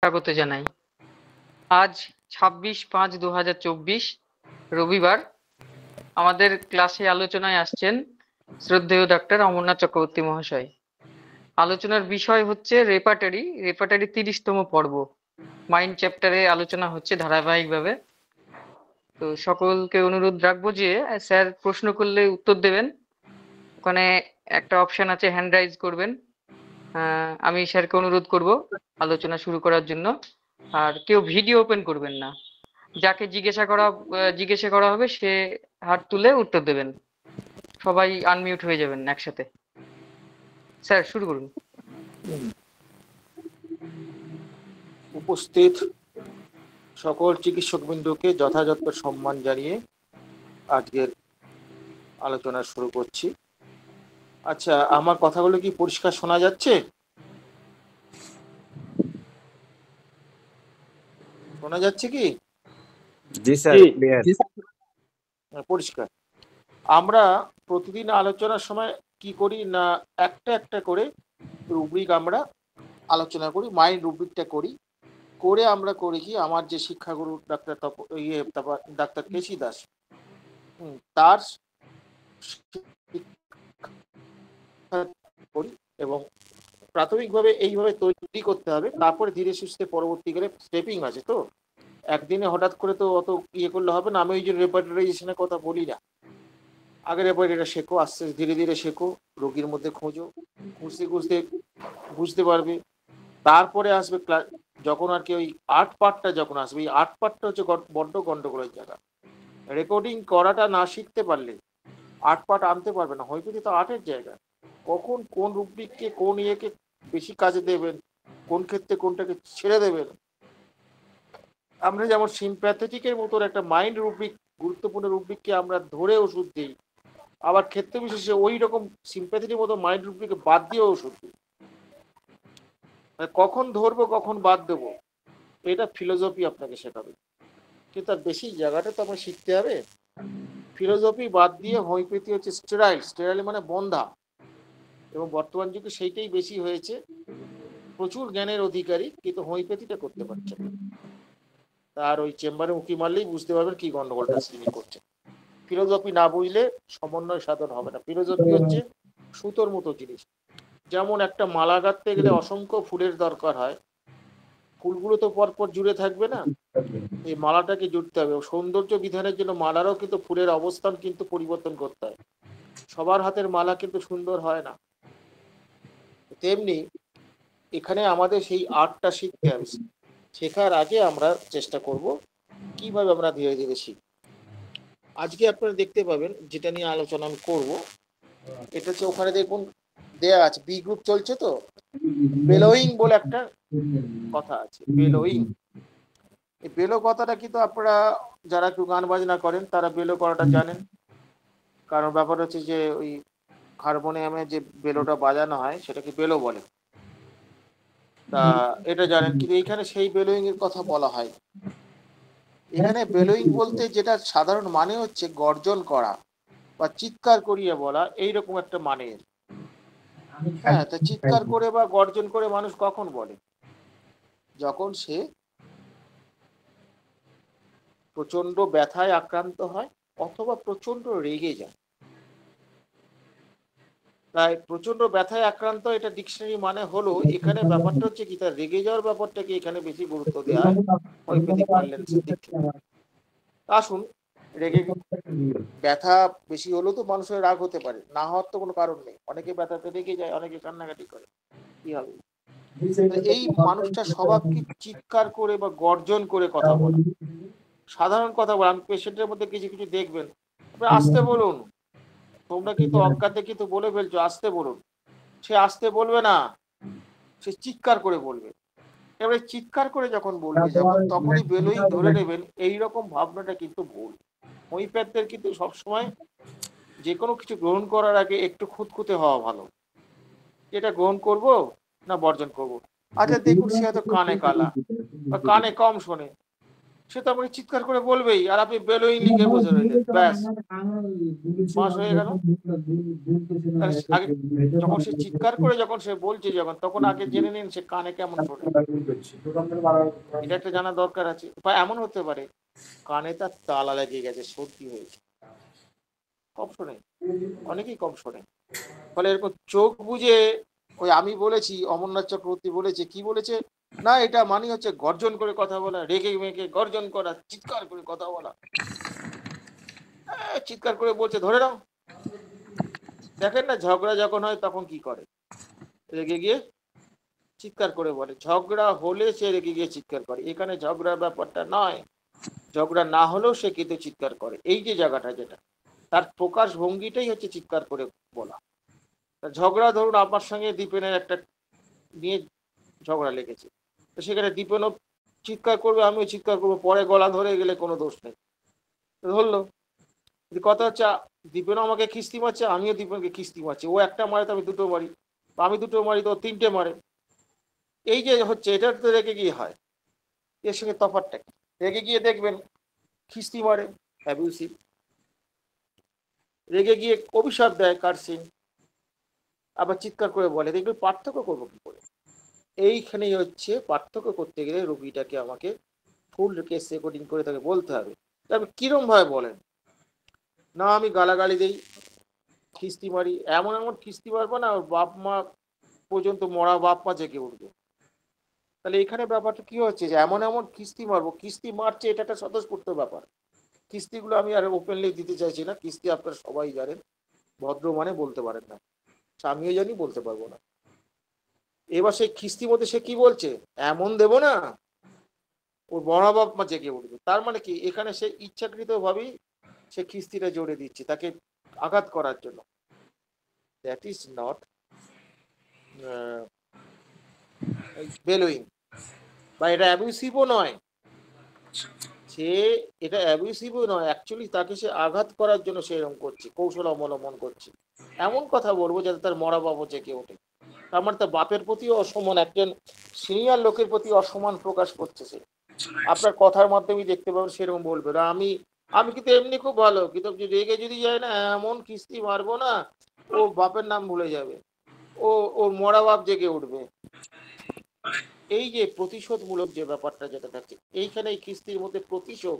স্বাগত জানাই। আজ 26/5/2024 রবিবার। আমাদের ক্লাসে আলোচনায় আসছেন শ্রদ্ধেয় ডাক্তার অমরনাথ চক্রবর্তী মহাশয়। আলোচনার বিষয় হচ্ছে রেপার্টারি 30তম পর্ব। মাইন্ড চ্যাপ্টারে আলোচনা হচ্ছে ধারাবাহিকভাবে। তো সকলকে অনুরোধ রাখবো যে স্যার প্রশ্ন করলে উত্তর দেবেন। ওখানে একটা অপশন আছে, হ্যান্ড রাইজ করবেন। আমি স্যারকে অনুরোধ করব আলোচনা শুরু করার জন্য। আর কেউ ভিডিও ওপেন করবেন না। যাকে জিজ্ঞাসা করা হবে সে হাত তুলে উত্তর দেবেন। সবাই আনমিউট হয়ে যাবেন একসাথে। স্যার শুরু করুন। উপস্থিত সকল চিকিৎসকবৃন্দকে যথাযথ সম্মান জানিয়ে আজকের আলোচনা শুরু করছি। আচ্ছা, আমার কথাগুলো কি পরিষ্কার শোনা যাচ্ছে? শোনা যাচ্ছে কি? জি স্যার, ক্লিয়ার। পরিষ্কার। আমরা প্রতিদিন আলোচনার সময় কি করি না, একটা একটা করে রুব্রিক আমরা আলোচনা করি, মাইন্ড রুব্রিকটা করি। করে আমরা করি কি, আমার যে শিক্ষাগুরু ডাক্তার কেসি দাস, তার করি এবং প্রাথমিকভাবে এইভাবে তৈরি করতে হবে। তারপরে ধীরে সুস্থে পরবর্তীকালে স্টেপিং আছে। তো একদিনে হঠাৎ করে তো অত ইয়ে করলে হবে না। আমি ওই যে রেপার্টারাইজেশনের কথা বলি না। আগে রেপার্টারিটা শেখো, আস্তে ধীরে ধীরে শেখো, রোগীর মধ্যে খোঁজো, খুঁজতে খুঁজতে বুঝতে পারবে। তারপরে আসবে যখন আর কি ওই আর্ট পার্টটা যখন আসবে, এই আর্ট পার্টটা হচ্ছে বড্ড গন্ডগোলের জায়গা। রেকর্ডিং করাটা না শিখতে পারলে আর্ট পার্ট আনতে পারবে না। হয়তো তো আর্টের জায়গা, কখন কোন রুব্রিককে কোন ইয়েকে বেশি কাজে দেবেন, কোন ক্ষেত্রে কোনটাকে ছেড়ে দেবেন। আমরা যেমন সিম্প্যাথেটিকের মতো একটা মাইন্ড রুব্রিক, গুরুত্বপূর্ণ রুব্রিককে আমরা ধরে ওষুধ দিই, আবার ক্ষেত্র বিশেষে ওই রকম সিম্প্যাথেটির মতো মাইন্ড রুব্রিককে বাদ দিয়ে ওষুধ দিই। কখন ধরবো কখন বাদ দেবো, এটা ফিলোসফি আপনাকে শেখাবে। কিন্তু তার বেশি জায়গাটা তো আমাকে শিখতে হবে। ফিলোসফি বাদ দিয়ে হোমিওপ্যাথি হচ্ছে স্টেরাইল মানে বন্ধা, এবং বর্তমান যুগে সেইটাই বেশি হয়েছে। প্রচুর জ্ঞানের অধিকারী কিন্তু হোমিওপ্যাথিটা করতে পারছে না। তার ওই চেম্বারে উঁকি মারলেই বুঝতে পারবেন কি গন্ডগোলটা তিনি করছে। ফিলোসফি না বুঝলে সমন্বয় সাধন হবে না। ফিলোসফি হচ্ছে সুতোর মতো জিনিস। যেমন একটা মালা গাঁথতে গেলে অসংখ্য ফুলের দরকার হয়, ফুলগুলো তো পরপর জুড়ে থাকবে না, এই মালাটাকে জুড়তে হবে। সৌন্দর্য বিধানের জন্য মালারও কিন্তু ফুলের অবস্থান কিন্তু পরিবর্তন করতে হয়। সবার হাতের মালা কিন্তু সুন্দর হয় না। তেমনি এখানে আমাদের সেই আর্টটা শিখতে হবে। শেখার আগে আমরা চেষ্টা করব কিভাবে আমরা ধীরে ধীরে শিখব। আজকে আপনারা দেখতে পাবেন যেটা নিয়ে আলোচনা আমি করবো, এটা হচ্ছে ওখানে দেখুন দেয়া আছে, বি গ্রুপ চলছে তো, বেলোয়িং বলে একটা কথা আছে। বেলোয়িং, এই বেলো কথাটা কিন্তু আপনারা যারা একটু গান বাজনা করেন তারা বেলো করাটা জানেন। কারণ ব্যাপার হচ্ছে যে ওই হারমোনিয়ামে যে বেলোটা বাজানো হয় সেটাকে বেলো বলে, তা এটা জানেন। কিন্তু এইখানে সেই বেলোয়িং এর কথা বলা হয়। এখানে বেলোয়িং বলতে যেটা সাধারণ মানে হচ্ছে গর্জন করা বা চিৎকার করিয়ে বলা, এইরকম একটা মানে। হ্যাঁ, তা চিৎকার করে বা গর্জন করে মানুষ কখন বলে? যখন সে প্রচন্ড ব্যথায় আক্রান্ত হয় অথবা প্রচন্ড রেগে যায়। তাই প্রচন্ড ব্যথায় আক্রান্ত, এটা ডিকশনারি মানে হলো। এখানে ব্যাপারটা হচ্ছে কি, তার রেগে যাওয়ার ব্যাপারটাকে এখানে বেশি গুরুত্ব দেওয়া হয় হোমিওপ্যাথিক পারলেন্সের দিক থেকে। আসুন, রেগে ব্যথা বেশি হলেও তো মানুষের রাগ হতে পারে, না হওয়ার তো কোনো কারণ নেই। অনেকে ব্যথাতে রেগে যায়, অনেকে কান্নাকাটি করে, কি হবে? এই মানুষটা স্বভাব কি চিৎকার করে বা গর্জন করে কথা বলা, সাধারণ কথা বলা। আমি পেশেন্টের মধ্যে কিছু কিছু দেখবেন, আসতে বলুন, তোমরা কিন্তু অজ্ঞাতে কিন্তু বলে ফেলছো, আসতে বলুন। সে আসতে বলবে না, সে চিৎকার করে বলবে। এবারে চিৎকার করে যখন বলবে যখন, তখনই বেলোয়িং ধরে নেবেন এইরকম ভাবনাটা কিন্তু ভুল। হোমিওপ্যাথদের কিন্তু সবসময় যে কোনো কিছু গ্রহণ করার আগে একটু খুঁতখুঁতে হওয়া ভালো। এটা গ্রহণ করব না বর্জন করব। আচ্ছা দেখুন, সে হয়তো কানে কালা বা কানে কম শোনে, সে তো আমাকে চিৎকার করে বলবেই, আর আপনি বেলোইং লিখে বসে রইলেন, ব্যাস বাস হয়ে গেল। তাহলে আগে যখন সে চিৎকার করে যখন সে বলছে যখন, তখন আগে জেনে নিন সে কানে কেমন শোনে, এটা একটা জানা দরকার আছে। বা এমন হতে পারে কানে তার তালা লেগে গেছে, সর্দি হয়েছে, কম শোনে, অনেকেই কম শোনে। ফলে এরকম চোখ বুঝে, ওই আমি বলেছি অমরনাথ চক্রবর্তী বলেছে, কি বলেছে না, এটা মানে হচ্ছে গর্জন করে কথা বলা, রেগে মেগে গর্জন করা, চিৎকার করে কথা বলা। চিৎকার করে বলছে ধরে নাও। দেখেন না ঝগড়া যখন হয় তখন কি করে, রেগে গিয়ে চিৎকার করে বলে। ঝগড়া হলে সে রেগে গিয়ে চিৎকার করে, এখানে ঝগড়ার ব্যাপারটা নয়, ঝগড়া না হলেও সে কিন্তু চিৎকার করে। এই যে জায়গাটা যেটা তার প্রকাশ ভঙ্গিটাই হচ্ছে চিৎকার করে বলা। ঝগড়া ধরুন আপনার সঙ্গে দীপেনের একটা নিয়ে ঝগড়া লেগেছে, তো সেখানে দীপেনও চিৎকার করবে, আমিও চিৎকার করবো, পরে গলা ধরে গেলে কোনো দোষ নেই, ধরলো। কথা হচ্ছে দীপেনও আমাকে খিস্তি মারছে, আমিও দীপেনকে খিস্তি মারছি, ও একটা মারে তো আমি দুটো মারি, বা আমি দুটো মারি তো তিনটে মারে। এই যে হচ্ছে এটা তো রেগে গিয়ে হয়, এর সঙ্গে তফাৎটা কি? রেগে গিয়ে দেখবেন খিস্তি মারে, অ্যাবিউসিভ। রেগে গিয়ে অভিশাপ দেয়, কার্সিং। আবার চিৎকার করে বলে, দেখবেন পার্থক্য করবো কি করে? এইখানেই হচ্ছে পার্থক্য করতে গেলে রোগীটাকে আমাকে ফুল কেস রেকর্ডিং করে তাকে বলতে হবে। তবে কিরম ভাবে বলেন, না আমি গালাগালি দেই, খিস্তি মারি, এমন এমন খিস্তি মারবো না ওর বাপ মা পর্যন্ত, মরা বাপ মা জেগে উঠবে। তাহলে এখানে ব্যাপারটা কি হচ্ছে, যে এমন এমন কিস্তি মারবো, কিস্তি মারছে এটা একটা স্বতঃস্ফূর্ত ব্যাপার। কিস্তিগুলো আমি আর ওপেনলি দিতে চাইছি না, কিস্তি আপনারা সবাই জানেন, ভদ্র মানে বলতে পারেন না, আমিও জানি বলতে পারবো না। এবার সেই কিস্তি মধ্যে সে কি বলছে, এমন দেবো না ওর বড় বাপ মা জেগে উঠবে। তার মানে কি, এখানে সে ইচ্ছাকৃত ভাবেই সে কিস্তিটা জোরে দিচ্ছে তাকে আঘাত করার জন্য। দ্যাট ইজ নট বেলোইং, বা এটা অ্যাবিউসিভও নয়, সে এটা অ্যাবিউসিভও নয়, অ্যাকচুয়ালি তাকে সে আঘাত করার জন্য সে এরকম করছে, কৌশল অবলম্বন করছে। এমন কথা বলবো যাতে তার মরা বাবা জেগে ওঠে, তার মানে তার বাপের প্রতিও অসম্মান, একজন সিনিয়র লোকের প্রতি অসম্মান প্রকাশ করছে সে। আপনার কথার মাধ্যমে দেখতে পাবেন সেরকম বলবে না, আমি আমি কিন্তু এমনি খুব ভালো, কিন্তু রেগে যদি যায় না, এমন কিস্তি মারবো না ও বাপের নাম ভুলে যাবে, ও ওর মরা বাপ জেগে উঠবে। এই যে প্রতিশোধমূলক যে ব্যাপারটা যেটা থাকছে এইখানে, এই কিস্তির মধ্যে প্রতিশোধ,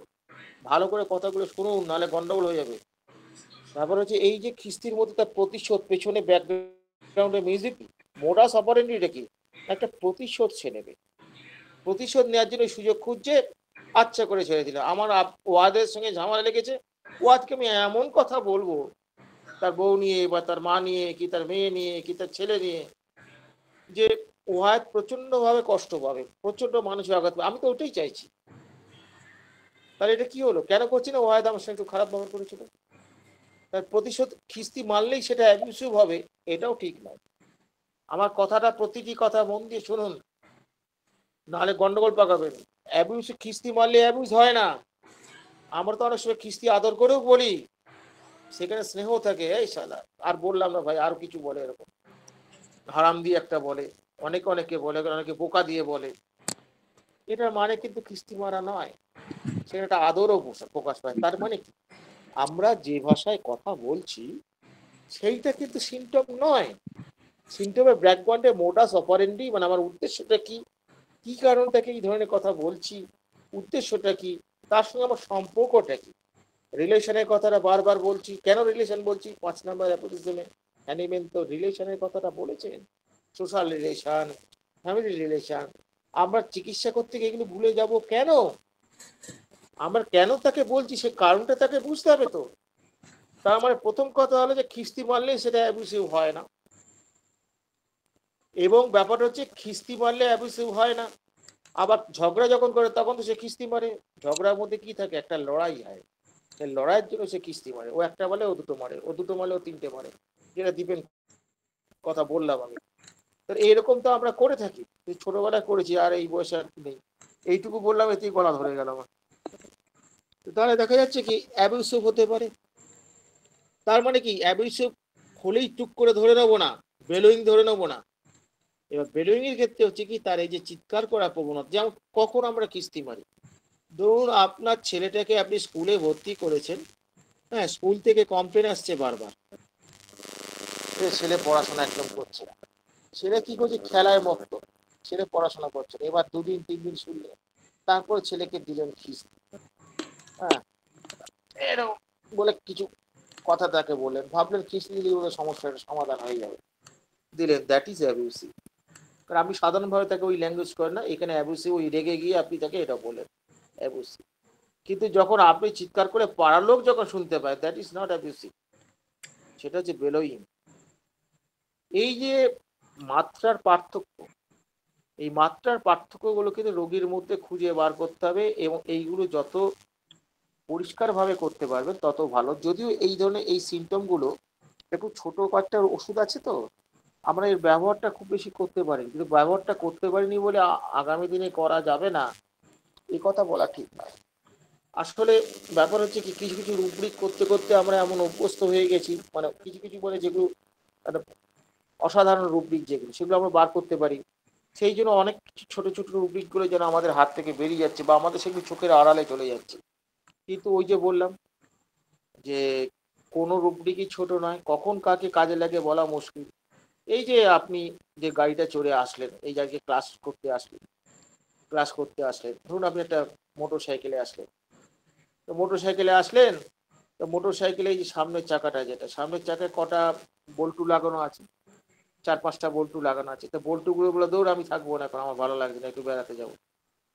ভালো করে কথাগুলো শুনুন নাহলে গন্ডগোল হয়ে যাবে। তারপর হচ্ছে এই যে কিস্তির মধ্যে তার প্রতিশোধ, পেছনে ব্যাকগ্রাউন্ডে মিউজিক, মোডাস অপারেন্ডিটা কি, একটা প্রতিশোধ সে নেবে, প্রতিশোধ নেওয়ার জন্য সুযোগ খুঁজছে, আচ্ছা করে ছেড়ে দিল। আমার ওয়াদের সঙ্গে ঝামেলা লেগেছে, ওয়াদকে আমি এমন কথা বলবো তার বউ নিয়ে বা তার মা নিয়ে কি তার মেয়ে নিয়ে কি তার ছেলে নিয়ে, যে ওয়াদ প্রচন্ড ভাবে কষ্ট পাবে, প্রচন্ড মানসিক আঘাত পাবে। আমি তো ওটাই চাইছি। তাহলে এটা কি হলো, কেন করছি না, ওয়াদ আমার সঙ্গে একটু খারাপ ব্যবহার করেছিল, তার প্রতিশোধ খিস্তি মারলেই সেটা অ্যাবিউসিভ হবে, এটাও ঠিক নয়। আমার কথাটা প্রতিটি কথা মন দিয়ে শুনুন, নাহলে গন্ডগোল পাকাবেন। অ্যাবিউস খিস্তি মারলে অ্যাবিউস হয় না। আমরা তো অনেক সময় খিস্তি আদর করেও বলি, সেখানে স্নেহ থাকে, এই শালা আর বললাম না ভাই, আর কিছু বলে এরকম হারাম দিয়ে একটা বলে, অনেকে বলে, অনেকে বোকা দিয়ে বলে, এটার মানে কিন্তু খিস্তি মারা নয়, সেটা একটা আদরও প্রকাশ পায়। তার মানে কি, আমরা যে ভাষায় কথা বলছি সেইটা কিন্তু সিমটম নয়, সিমটমের ব্যাকগ্রাউন্ডে মোডাস অপারেন্ডি, মানে আমার উদ্দেশ্যটা কি, কি কারণ থেকে এই ধরনের কথা বলছি, উদ্দেশ্যটা কি, তার সঙ্গে আমার সম্পর্কটা কি। রিলেশনের কথাটা বারবার বলছি, কেন রিলেশন বলছি, 5 নম্বর অ্যাপোজিশনে অ্যানিমেন তো রিলেশনের কথাটা বলেছেন, সোশ্যাল রিলেশন, ফ্যামিলি রিলেশন। আমরা চিকিৎসা করতে গিয়ে এগুলো ভুলে যাব কেন, আমরা কেন তাকে বলছি সে কারণটা তাকে বুঝতে হবে তো। তার মানে প্রথম কথা হলো যে খিস্তি মারলে সেটা অ্যাবিউসিভ হয় না, এবং ব্যাপারটা হচ্ছে খিস্তি মারলে অ্যাবিউসিভ হয় না, আবার ঝগড়া যখন করে তখন তো সে কিস্তি মারে। ঝগড়ার মধ্যে কি থাকে, একটা লড়াই হয়, সেই লড়াইয়ের জন্য সে কিস্তি মারে, ও একটা মারলে ও দুটো মারে, ও দুটো মারলে ও তিনটে মারে, যেটা দীপেন কথা বললাম আমি। তো এইরকম তো আমরা করে থাকি, ছোটবেলায় করেছি, আর এই বয়সে আর নেই। এইটুকু বললাম, এতেই গলা ধরে গেল আমার। তাহলে দেখা যাচ্ছে কি অ্যাবিউসিভ হতে পারে। তার মানে কি, অ্যাবিউসিভ হলেই টুক করে ধরে নেবো না, বেলোইং ধরে নেবো না। এবার বেলোইং এর ক্ষেত্রে হচ্ছে কি, তার এই যে চিৎকার করা প্রবণতা, যেমন কখন আমরা কিস্তি মারি, ধরুন আপনার ছেলেটাকে আপনি স্কুলে ভর্তি করেছেন, হ্যাঁ, স্কুল থেকে কমপ্লেন আসছে বারবার যে ছেলে পড়াশোনা একদম করছে না। ছেলে কি করছে, খেলায় মত্ত, ছেলে পড়াশোনা করছে না। এবার 2 দিন 3 দিন শুনলেন, তারপর ছেলেকে দিলেন খিস্তি, হ্যাঁ, এরকম বলে কিছু কথা তাকে বললেন, ভাবলেন খিস্তি দিলে ওদের সমস্যার সমাধান হয়ে যাবে, দিলেন। That is abusive. কারণ আপনি সাধারণভাবে তাকে ওই ল্যাঙ্গুয়েজ করেন না, এখানে অ্যাবিউসিভ, ওই রেগে গিয়ে আপনি তাকে এটা বলেন, অ্যাবিউসিভ। কিন্তু যখন আপনি চিৎকার করে পাড়ার লোক যখন শুনতে পায়, দ্যাট ইজ নট অ্যাবিউসিভ, সেটা হচ্ছে বেলোয়িং। এই যে মাত্রার পার্থক্য, এই মাত্রার পার্থক্যগুলো কিন্তু রোগীর মধ্যে খুঁজে বার করতে হবে, এবং এইগুলো যত পরিষ্কারভাবে করতে পারবেন তত ভালো। যদিও এই ধরনের এই সিমটমগুলো একটু ছোট কয়েকটা ওষুধ আছে, তো আমরা এর ব্যবহারটা খুব বেশি করতে পারি, কিন্তু ব্যবহারটা করতে পারিনি বলে আগামী দিনে করা যাবে না, এই কথা বলা ঠিক নয়। আসলে ব্যাপার হচ্ছে কি, কিছু কিছু রুব্রিক করতে করতে আমরা এমন অভ্যস্ত হয়ে গেছি, মানে কিছু কিছু বলে যেগুলো একটা অসাধারণ রুব্রিক, যেগুলো সেগুলো আমরা বার করতে পারি, সেই জন্য অনেক ছোট ছোট রুব্রিকগুলো যেন আমাদের হাত থেকে বেরিয়ে যাচ্ছে, বা আমাদের সেগুলো চোখের আড়ালে চলে যাচ্ছে। কিন্তু ওই যে বললাম যে কোনো রুব্রিকই ছোট নয়, কখন কাকে কাজে লাগে বলা মুশকিল। এই যে আপনি যে গাড়িটা চড়ে আসলেন, এই জায়গায় ক্লাস করতে আসলেন, ধরুন আপনি একটা মোটর সাইকেলে আসলেন, তো মোটর সাইকেলে আসলেন, তো মোটর সাইকেলে এই যে সামনের চাকাটা, যেটা সামনের চাকায় কটা বল্টু লাগানো আছে, 4-5টা বল্টু লাগানো আছে। তো বল্টুগুলো বলে, দৌড় আমি থাকবো না, এখন আমার ভালো লাগছে না, একটু বেড়াতে যাবো।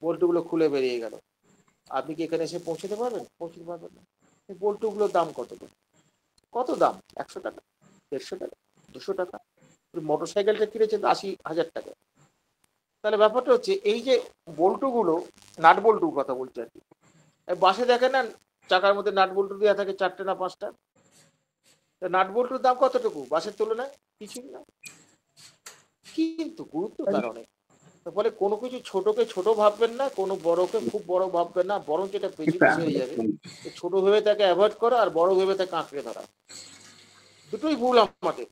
বল্টুগুলো খুলে বেরিয়ে গেল। আপনি কি এখানে এসে পৌঁছতে পারবেন? পৌঁছতে পারবেন না। এই বল্টুগুলোর দাম কত? কত দাম? 100 টাকা, 150 টাকা, 200 টাকা। মোটর সাইকেলটা কিনেছেন 80,000 টাকা। তাহলে ব্যাপারটা হচ্ছে এই যে বল্টুগুলো, নাট বল্টুর কথা বলছি আর কি, বাসে দেখেন না, চাকার মধ্যে নাট বল্টু দেওয়া থাকে 4টে না 5টা। নাট বল্টুর দাম কতটুকু বাসের তুলনায়? কিছুই না, কিন্তু গুরুত্ব তার অনেক। ফলে কোনো কিছু ছোটকে ছোট ভাববেন না, কোনো বড়কে খুব বড় ভাববেন না, বরং যেটা প্রেজুডিস হয়ে যাবে, ছোট ভেবে তাকে অ্যাভয়েড করা, আর বড় ভেবে তাকে আঁকড়ে ধরা, দুটোই ভুল আমাদের।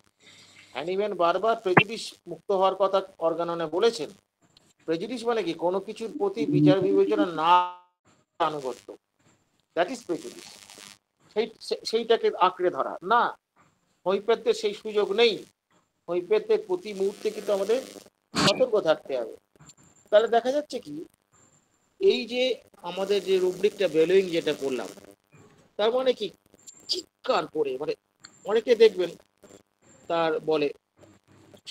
হ্যানিম্যান বারবার প্রেজুডিস মুক্ত হওয়ার কথা অর্গাননে বলেছেন। প্রেজুডিস মানে কি, কোনো কিছুর প্রতি বিচার বিবেচনা না, আনুগত্য, দ্যাট ইজ প্রেজুডিস। সেইটাকে আঁকড়ে ধরা না, হোমিওপ্যাথদের সেই সুযোগ নেই। হোমিওপ্যাথদের প্রতি মুহূর্তে কিন্তু আমাদের সতর্ক থাকতে হবে। তাহলে দেখা যাচ্ছে কি, এই যে আমাদের যে রুব্রিকটা বেলোয়িং যেটা করলাম, তার মানে কি, চিৎকার করে, মানে অনেকে দেখবেন তার বলে,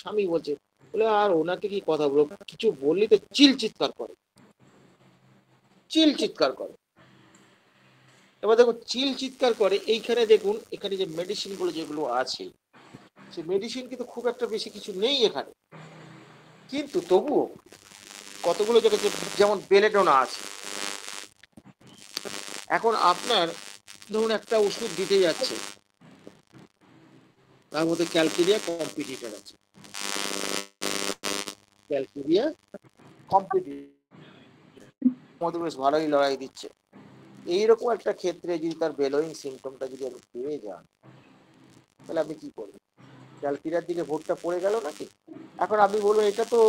স্বামী বলছে, বলে আর ওনাকে কি কথা বলবো, কিছু বললি তো চিৎকার করে, চিৎকার করে। এবার দেখুন চিৎকার করে, এইখানে দেখুন এখানে যে মেডিসিন গুলো যেগুলো আছে, সেই মেডিসিন কিন্তু খুব একটা বেশি কিছু নেই এখানে, কিন্তু তবুও কতগুলো জায়গায় যেমন বেলেডোনা আছে। এখন আপনার ধরুন একটা ওষুধ দিতে যাচ্ছে, তার মধ্যে ক্যালকেরিয়া কম্পিটিটর আছে, ক্যালকেরিয়া কম্পিটিটর মধ্যে বেশ ভালোই লড়াই দিচ্ছে। এইরকম একটা ক্ষেত্রে যদি তার বেলোয়িং সিমটমটা যদি আপনি পেয়ে যান, তাহলে আপনি কি করবেন? ক্যালকেরিয়ার দিকে ভোটটা পড়ে গেল নাকি? এখন আপনি বলবেন এটা তো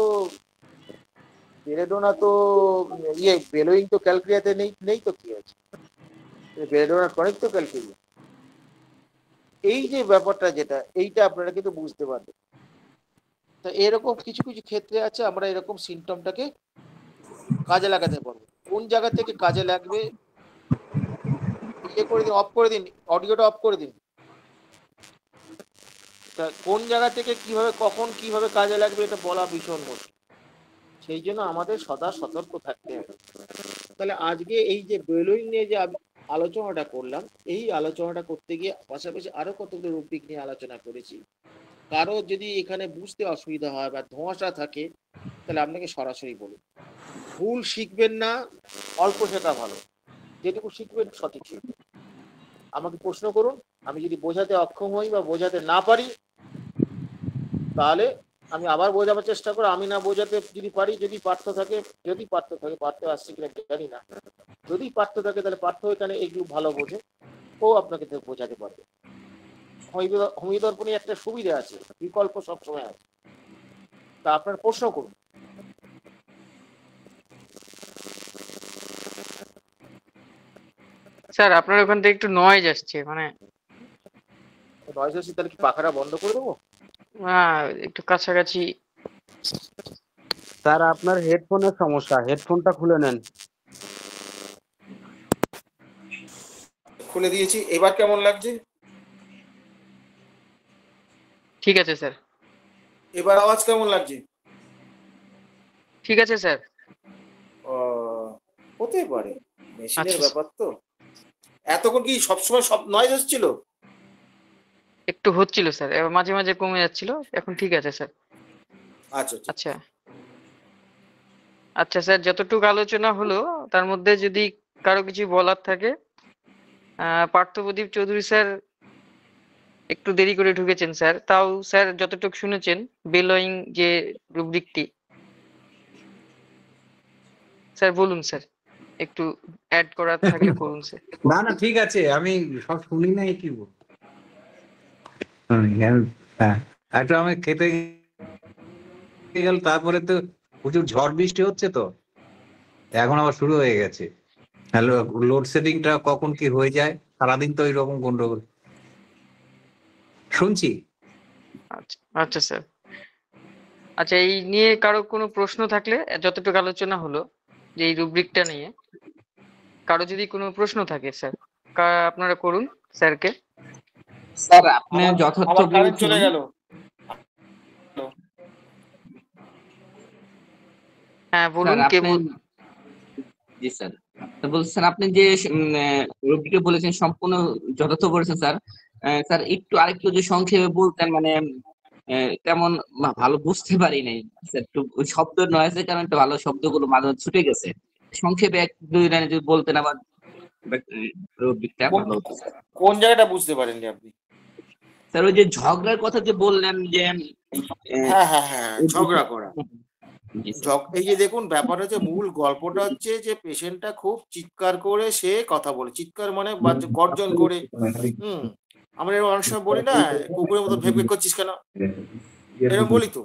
বেলেডোনা, তো বেলোয়িং তো ক্যালকেরিয়াতে নেই, নেই তো কি হয়েছে, বেলেডোনার টনিক তো ক্যালকেরিয়া। এই যে ব্যাপারটা যেটা, এইটা আপনারা কিন্তু বুঝতে পারবেন। তো এরকম কিছু কিছু ক্ষেত্রে আছে, আমরা এরকম সিমটমটাকে কাজে লাগাতে পারবো। কোন জায়গা থেকে কাজে লাগবে, ইয়ে করে দিন, অফ করে দিন, অডিওটা অফ করে দিন। তা কোন জায়গা থেকে কিভাবে কখন কিভাবে কাজে লাগবে এটা বলা ভীষণ মুশকিল, সেই জন্য আমাদের সদা সতর্ক থাকতে হবে। তাহলে আজকে এই যে বেলোয়িং নিয়ে যে আলোচনাটা করলাম, এই আলোচনাটা করতে গিয়ে পাশাপাশি আরো কতগুলো রুব্রিক নিয়ে আলোচনা করেছি। কারো যদি এখানে বুঝতে অসুবিধা হয় বা ধোঁয়াশা থাকে, তাহলে আপনাকে সরাসরি বলুন। ভুল শিখবেন না, অল্প শেখা ভালো, যেটুকু শিখবেন সঠিক শিখবেন। আমাকে প্রশ্ন করুন, আমি যদি বোঝাতে অক্ষম হই বা বোঝাতে না পারি, তাহলে আমি আবার বোঝাবার চেষ্টা করো। আমি না বোঝাতে যদি পারি, যদি পার্থ থাকে, পার্থ আসছে কিনা জানি না, যদি পার্থ থাকে তাহলে পার্থ এখানে এগুলো ভালো বোঝে, ও আপনাকে বোঝাতে পারবে। হোমিও দর্পণে একটা সুবিধা আছে, বিকল্প সবসময় আছে। তা আপনার প্রশ্ন করুন। স্যার আপনার ওখান থেকে একটু নয়েজ আসছে, মানে নয়েজ হচ্ছে, তাহলে কি পাখাটা বন্ধ করে দেবো? একটু কাছাকাছি। স্যার আপনার হেডফোনের সমস্যা, হেডফোনটা খুলে নেন। খুলে দিয়েছি, এবার কেমন লাগছে? ঠিক আছে স্যার। এবার আওয়াজ কেমন লাগছে? ঠিক আছে স্যার। হতে পারে, মেশিনের আচ্ছা ব্যাপার তো। এতক্ষণ কি সবসময় সব নয়েজ হচ্ছিল? একটু হচ্ছিল স্যার, এবার মাঝে মাঝে কমে যাচ্ছিল, এখন ঠিক আছে স্যার। আচ্ছা আচ্ছা। আচ্ছা আচ্ছা স্যার, যতটুকু আলোচনা হলো তার মধ্যে যদি কারো কিছু বলার থাকে। পার্থপ্রদীপ চৌধুরী স্যার একটু দেরি করে ঢুকেছেন স্যার, তাও স্যার যতটুকু শুনেছেন বেলোয়িং যে রুব্রিকটি, স্যার বলুন স্যার, একটু অ্যাড করার থাকলে করুন স্যার। না না ঠিক আছে, আমি সব শুনি নাই কি বলবো। হ্যাঁ, একটা আমি খেতে গেল, তারপরে তো প্রচুর ঝড় বৃষ্টি হচ্ছে, তো এখন আবার শুরু হয়ে গেছে। হ্যালো, লোডশেডিংটা কখন কি হয়ে যায়, সারাদিন তো এইরকম গন্ডগোল শুনছি। আচ্ছা আচ্ছা স্যার। আচ্ছা, এই নিয়ে কারো কোনো প্রশ্ন থাকলে, যতটুকু আলোচনা হলো যে এই রুব্রিকটা নিয়ে কারো যদি কোনো প্রশ্ন থাকে স্যার, আপনারা করুন স্যারকে। স্যার আপনি আমার যথার্থ আমার কারেন্ট বলেছেন। চলে গেল। হ্যাঁ স্যার বলুন, কে আপনি, বল। জি স্যার, তো বলছেন আপনি যে রোগীকে বলেছেন সম্পূর্ণ যথার্থ বলেছেন স্যার। স্যার একটু আরেকটু যে সংক্ষেপে বলতেন, মানে তেমন ভালো বুঝতে পারি নাই স্যার। একটু ওই শব্দ নয়েজের কারণে একটু ভালো শব্দগুলো মাঝে মাঝে ছুটে গেছে। সংক্ষেপে এক দুই লাইনে যদি বলতেন আবার রোগীটা কোন ভালো হতো স্যার। কোন জায়গাটা বুঝতে পারেননি আপনি? স্যার ওই যে ঝগড়ার কথা যে বললেন যে হ্যাঁ হ্যাঁ হ্যাঁ, ওই ঝগড়া করা। জি স্যার। এই যে দেখুন, ব্যাপার হচ্ছে, মূল গল্পটা হচ্ছে যে পেশেন্টটা খুব চিৎকার করে সে কথা বলে, চিৎকার মানে গর্জন করে। হুম, আমরা এরকম অনেক সময় বলি না, কুকুরের মতো ভেক ভেক করছিস কেন, এরকম বলি তো।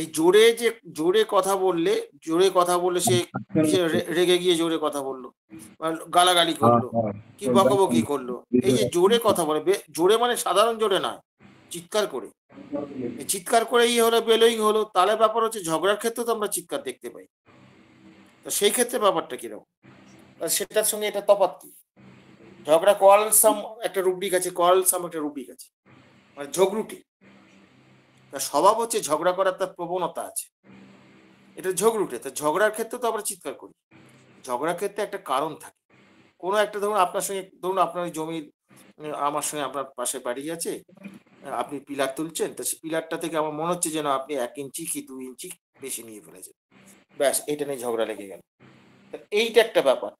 এই জোরে কথা বললে, সে রেগে গিয়ে জোরে কথা বললো, বা গালাগালি করলো, কি বকাবকি করলো। এই যে জোরে কথা বলে, জোরে মানে সাধারণ জোরে নয়, চিৎকার করে। এই চিৎকার করে হলো বেলোয়িং হলো। তাহলে ব্যাপার হচ্ছে, ঝগড়ার ক্ষেত্রে তো আমরা চিৎকার দেখতে পাই, তো সেই ক্ষেত্রে ব্যাপারটা কিরকম, সেটার সঙ্গে এটা তফাৎ কি? ঝগড়া কোয়ালসাম একটা রুব্রিক আছে, মানে ঝগড়ুটি। তার স্বভাব হচ্ছে ঝগড়া করার, তার প্রবণতা আছে, এটা ঝগড়ুটে। তো ঝগড়ার ক্ষেত্রে তো আমরা চিৎকার করি। ঝগড়ার ক্ষেত্রে একটা কারণ থাকে, কোনো একটা, ধরুন আপনার সঙ্গে, ধরুন আপনার ওই জমির, আমার সঙ্গে আপনার পাশে বাড়ি আছে, আপনি পিলার তুলছেন, তো সেই পিলারটা থেকে আমার মনে হচ্ছে যেন আপনি 1 ইঞ্চি কি 2 ইঞ্চি বেশি নিয়ে ফেলেছেন, ব্যাস এটা নিয়ে ঝগড়া লেগে গেল। এইটা একটা ব্যাপার।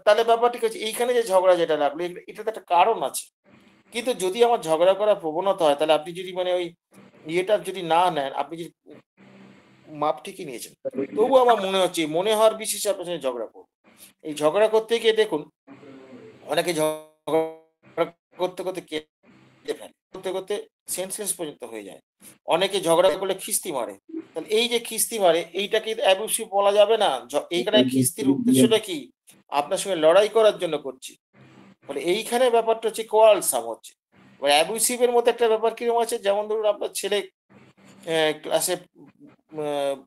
তাহলে ব্যাপারটা কি হচ্ছে, এইখানে যে ঝগড়া যেটা লাগলো, এটা তো একটা কারণ আছে। কিন্তু যদি আমার ঝগড়া করার প্রবণতা হয়, তাহলে আপনি যদি মানে ওই ইয়েটা যদি না নেন, আপনি যদি মাপ ঠিকই নিয়েছেন, তবু আমার মনে হচ্ছে, মনে হওয়ার বিশেষে আপনার সঙ্গে ঝগড়া করবো। এই ঝগড়া করতে গিয়ে দেখুন, অনেকে ঝগড়া করতে করতে কেঁদে ফেলে, করতে করতে সেন্সলেস পর্যন্ত হয়ে যায়। অনেকে ঝগড়া করলে খিস্তি মারে। তাহলে এই যে খিস্তি মারে, এইটাকে অ্যাবিউসিভ বলা যাবে না। এইখানে খিস্তির উদ্দেশ্যটা কি? আপনার সঙ্গে লড়াই করার জন্য করছি। ফলে এইখানে ব্যাপারটা হচ্ছে কোয়ালসাম হচ্ছে। এবার অ্যাবিউসিভের মধ্যে একটা ব্যাপার কিরকম আছে, যেমন ধরুন আপনার ছেলে ক্লাসে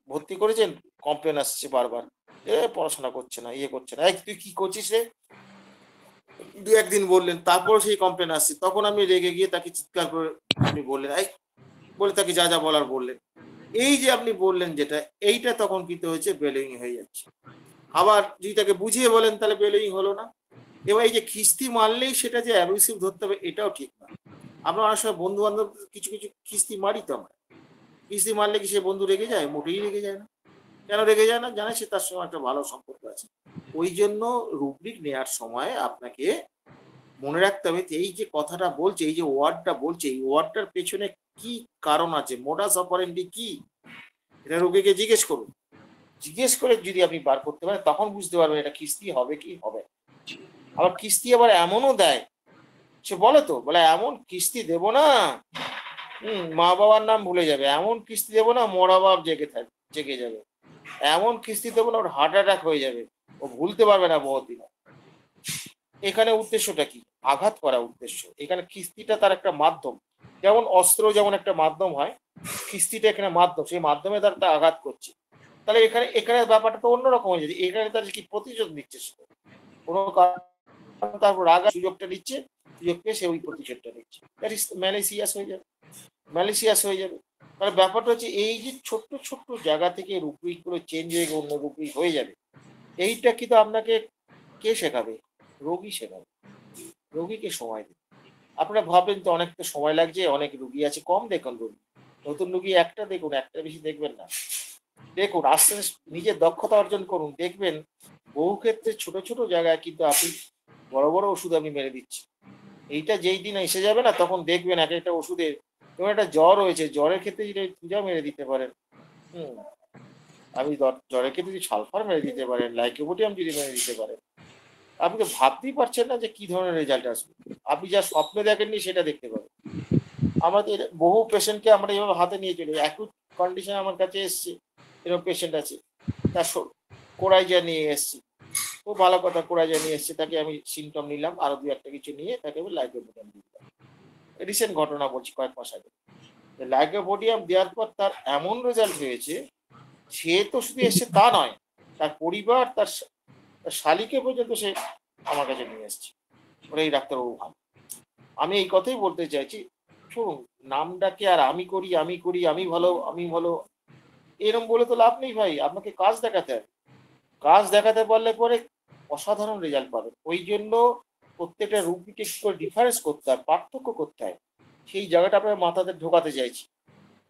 ভর্তি করেছেন, কমপ্লেন আসছে বারবার, পড়াশোনা করছে না, করছে না, তুই কি করছিস রে, 2-1 দিন বললেন, তারপর সেই কমপ্লেন আসছে, তখন আপনি রেগে গিয়ে তাকে চিৎকার করে আপনি বললেন, বলে তাকে যা যা বলার বললেন। এই যে আপনি বললেন যেটা, এইটা তখন কিন্তু হয়েছে বেলোয়িং হয়ে যাচ্ছে। আবার যদি তাকে বুঝিয়ে বলেন, তাহলে বেলোয়িং হলো না। এবার এই যে খিস্তি মারলেই সেটা যে অ্যাবিউসিভ ধরতে হবে, এটাও ঠিক না। আমরা অনেক সময় বন্ধু বান্ধব কিছু কিছু খিস্তি মারি, তো আমরা কিস্তি মারলে কি সে বন্ধু রেগে যায়? মোটেই রেগে যায় না। কেন রেগে যায় না? জানে সে তার সঙ্গে একটা ভালো সম্পর্ক আছে। ওই জন্য রুব্রিক নেওয়ার সময় আপনাকে মনে রাখতে হবে, এই যে কথাটা বলছে, এই যে ওয়ার্ডটা বলছে, এই ওয়ার্ডটার পেছনে কি কারণ আছে, মোডাস অপারেন্ডি কি, এটা রোগীকে জিজ্ঞেস করুন। জিজ্ঞেস করে যদি আপনি বার করতে পারেন, তখন বুঝতে পারবেন এটা কিস্তি হবে কি হবে। আবার কিস্তি আবার এমনও দেয়, সে বলে তো, বলে এমন কিস্তি দেবো না, মা বাবার নাম ভুলে যাবে, এমন কিস্তি দেবো না মরা বাপ জেগে যাবে, এমন কিস্তি দেবো না ওর হার্ট অ্যাটাক হয়ে যাবে, ও ভুলতে পারবে না বহুদিন। এখানে উদ্দেশ্যটা কি? আঘাত করা উদ্দেশ্য। এখানে খিস্তিটা তার একটা মাধ্যম, যেমন অস্ত্র যেমন একটা মাধ্যম হয়, খিস্তিটা এখানে মাধ্যম, সেই মাধ্যমে তার একটা আঘাত করছে। তাহলে এখানে এখানে ব্যাপারটা তো অন্যরকম হয়ে যাচ্ছে। এখানে তার কি প্রতিশোধ নিচ্ছে সে, কোনো কারণ তারপর রাগা সুযোগটা নিচ্ছে, সুযোগ পেয়ে সে ওই প্রতিশোধটা নিচ্ছে, দ্যাট ইজ ম্যালিসিয়াস হয়ে যাবে, ম্যালিসিয়াস হয়ে যাবে। তাহলে ব্যাপারটা হচ্ছে এই যে ছোট্ট ছোট্ট জায়গা থেকে রূপরিক গুলো চেঞ্জ হয়ে অন্য রূপরিক হয়ে যাবে, এইটা কিন্তু আপনাকে কে শেখাবে? রোগী শেখাবে। রোগীকে সময় দিন। আপনারা ভাববেন তো অনেক তো সময় লাগছে, অনেক রুগী আছে, কম দেখুন রুগী, নতুন রুগী একটা দেখুন, একটা বেশি দেখবেন না। দেখুন আস্তে আস্তে নিজের দক্ষতা অর্জন করুন, দেখবেন বহু ক্ষেত্রে ছোট ছোট জায়গায় কিন্তু আপনি বড় বড় ওষুধ আপনি মেরে দিচ্ছেন। এইটা যেই দিন এসে যাবে না, তখন দেখবেন এক একটা ওষুধের, যেমন একটা জ্বর হয়েছে, জ্বরের ক্ষেত্রে যদি পূজা মেরে দিতে পারেন, হুম, আপনি জ্বরের ক্ষেত্রে যদি সালফার মেরে দিতে পারেন, লাইকোপোডিয়াম যদি মেরে দিতে পারেন, আপনি তো ভাবতেই পারছেন না যে কি ধরনের রেজাল্ট আসবে। আপনি যা স্বপ্নে দেখেননি সেটা দেখতে পাবেন। আমাদের বহু পেশেন্টকে আমরা এইভাবে হাতে নিয়ে চলি, অ্যাকুট কন্ডিশন আমার কাছে এসছে, এরকম পেশেন্ট আছে, তার কোরাইজা নিয়ে এসছি, খুব ভালো কথা, কোরাইজা নিয়ে এসছে, তাকে আমি সিমটম নিলাম, আরো দু একটা কিছু নিয়ে তাকে আমি লাইকোপোডিয়াম দিলাম। রিসেন্ট ঘটনা বলছি, কয়েক মাস আগে। লাইকোপোডিয়াম দেওয়ার পর তার এমন রেজাল্ট হয়েছে, সে তো শুধু এসছে তা নয়, তার পরিবার, তার শালিকে পর্যন্ত সে আমার কাছে নিয়ে এসছে, ওরা এই ডাক্তারবাবু ভালো। আমি এই কথাই বলতে চাইছি, শুনুন, নামটাকে আর আমি করি, আমি করি, আমি ভালো, আমি ভালো, এরকম বলে তো লাভ নেই ভাই। আপনাকে কাজ দেখাতে হবে, কাজ দেখাতে পারলে পরে অসাধারণ রেজাল্ট পাবেন। ওই জন্য প্রত্যেকটা রুগীকে কি করে ডিফারেন্স করতে হয়, পার্থক্য করতে হয়, সেই জায়গাটা আপনার মাথাতে ঢোকাতে চাইছি।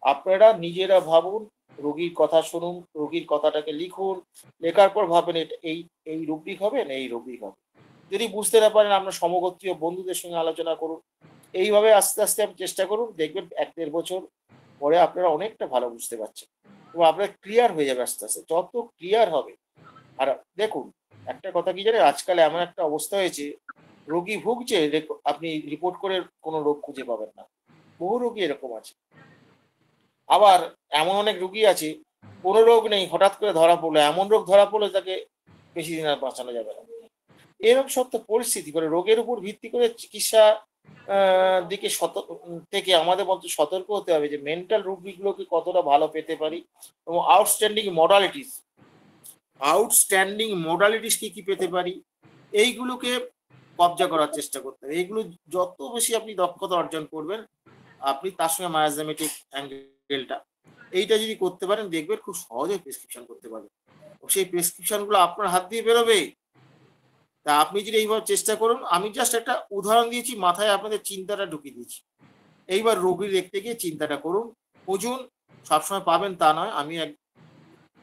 আপনারা নিজেরা ভাবুন, রোগীর কথা শুনুন, রোগীর কথাটাকে লিখুন, লেখার পর ভাবেন এই এই রুগী হবে না এই রোগী হবে। যদি বুঝতে না পারেন আপনার সমগোত্রীয় বন্ধুদের সঙ্গে আলোচনা করুন। এইভাবে আস্তে আস্তে আপনি চেষ্টা করুন, দেখবেন 1-1.5 বছর পরে আপনারা অনেকটা ভালো বুঝতে পারছেন এবং আপনার ক্লিয়ার হয়ে যাবে আস্তে আস্তে, যত ক্লিয়ার হবে। আর দেখুন, একটা কথা কি জানেন, আজকাল এমন একটা অবস্থা হয়েছে, রোগী ভুগছে, আপনি রিপোর্ট করে কোনো রোগ খুঁজে পাবেন না। বহু রোগী এরকম আছে। আবার এমন অনেক রোগী আছে, কোনো রোগ নেই, হঠাৎ করে ধরা পড়লো, এমন রোগ ধরা পড়লো তাকে বেশি দিন আর বাঁচানো যাবে না। এরকম সব তো পরিস্থিতি, করে রোগের উপর ভিত্তি করে চিকিৎসা দিকে থেকে আমাদের মধ্যে সতর্ক হতে হবে যে মেন্টাল রোগীগুলোকে কতটা ভালো পেতে পারি, এবং আউটস্ট্যান্ডিং মোডালিটিস কি কি পেতে পারি, এইগুলোকে কবজা করার চেষ্টা করতে হবে। এইগুলো যত বেশি আপনি দক্ষতা অর্জন করবেন, আপনি তার সঙ্গে মায়াজমেটিক অ্যাঙ্গেলটা, এইটা যদি করতে পারেন, দেখবেন খুব সহজে প্রেসক্রিপশন করতে পারবেন। সেই প্রেসক্রিপশন গুলো আপনার হাত দিয়ে বেরোবে। তা আপনি যদি এইভাবে চেষ্টা করুন, আমি জাস্ট একটা উদাহরণ দিয়েছি, মাথায় আপনাদের চিন্তাটা ঢুকিয়ে দিয়েছি। এইবার রোগী দেখতে গিয়ে চিন্তাটা করুন, বুঝুন। সবসময় পাবেন তা নয়, আমি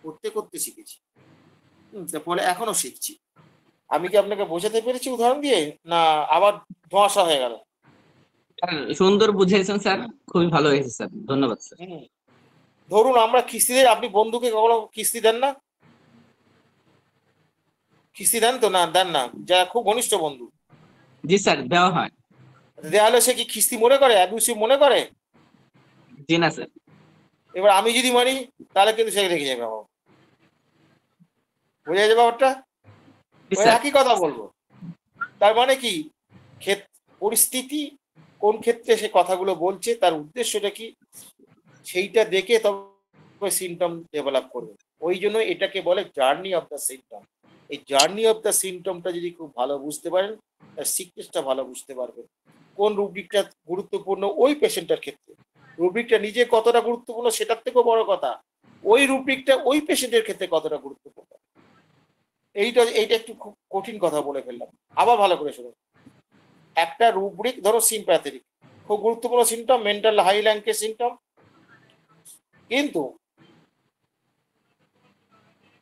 করতে করতে শিখেছি, ফলে এখনো শিখছি। আমি কি আপনাকে বোঝাতে পেরেছি উদাহরণ দিয়ে, না আবার ধোঁয়াশা হয়ে গেল? স্যার সুন্দর বুঝিয়েছেন স্যার, খুবই ভালো হয়েছে স্যার, ধন্যবাদ স্যার। ধরুন আমরা কিস্তি দেই, আপনি বন্ধুকে কখনো কিস্তি দেন না? কিস্তি দেন তো? না, দেন না, যারা খুব ঘনিষ্ঠ বন্ধু। জি স্যার, দেওয়া হয়। দেয়া হলে সে কি কিস্তি মনে করে, অ্যাবিউসিভ মনে করে? জি না স্যার। এবার আমি যদি মানি, তাহলে কিন্তু সে রেখে যাবে আমার, বোঝা যাবে ব্যাপারটা? জি ওই স্যার। একই কথা বলবো। তার মানে কি, পরিস্থিতি কোন ক্ষেত্রে সে কথাগুলো বলছে, তার উদ্দেশ্যটা কি, সেইটা দেখে তবে সিমটম ডেভেলপ করবে। ওই জন্য এটাকে বলে জার্নি অফ দ্য সিমটম। এই জার্নি অফ দ্য সিমটমটা যদি খুব ভালো বুঝতে পারেন, তার সিকনেসটা ভালো বুঝতে পারবেন, কোন রুব্রিকটা গুরুত্বপূর্ণ ওই পেশেন্টের ক্ষেত্রে। রুব্রিকটা নিজে কতটা গুরুত্বপূর্ণ সেটার থেকেও বড় কথা, ওই রুব্রিকটা ওই পেশেন্টের ক্ষেত্রে কতটা গুরুত্বপূর্ণ। এইটা একটু খুব কঠিন কথা বলে ফেললাম, আবার ভালো করে শুনুন। একটা রুব্রিক ধরো সিম্প্যাথেটিক, খুব গুরুত্বপূর্ণ সিমটম, মেন্টাল হাই র্যাঙ্কের সিমটম, কিন্তু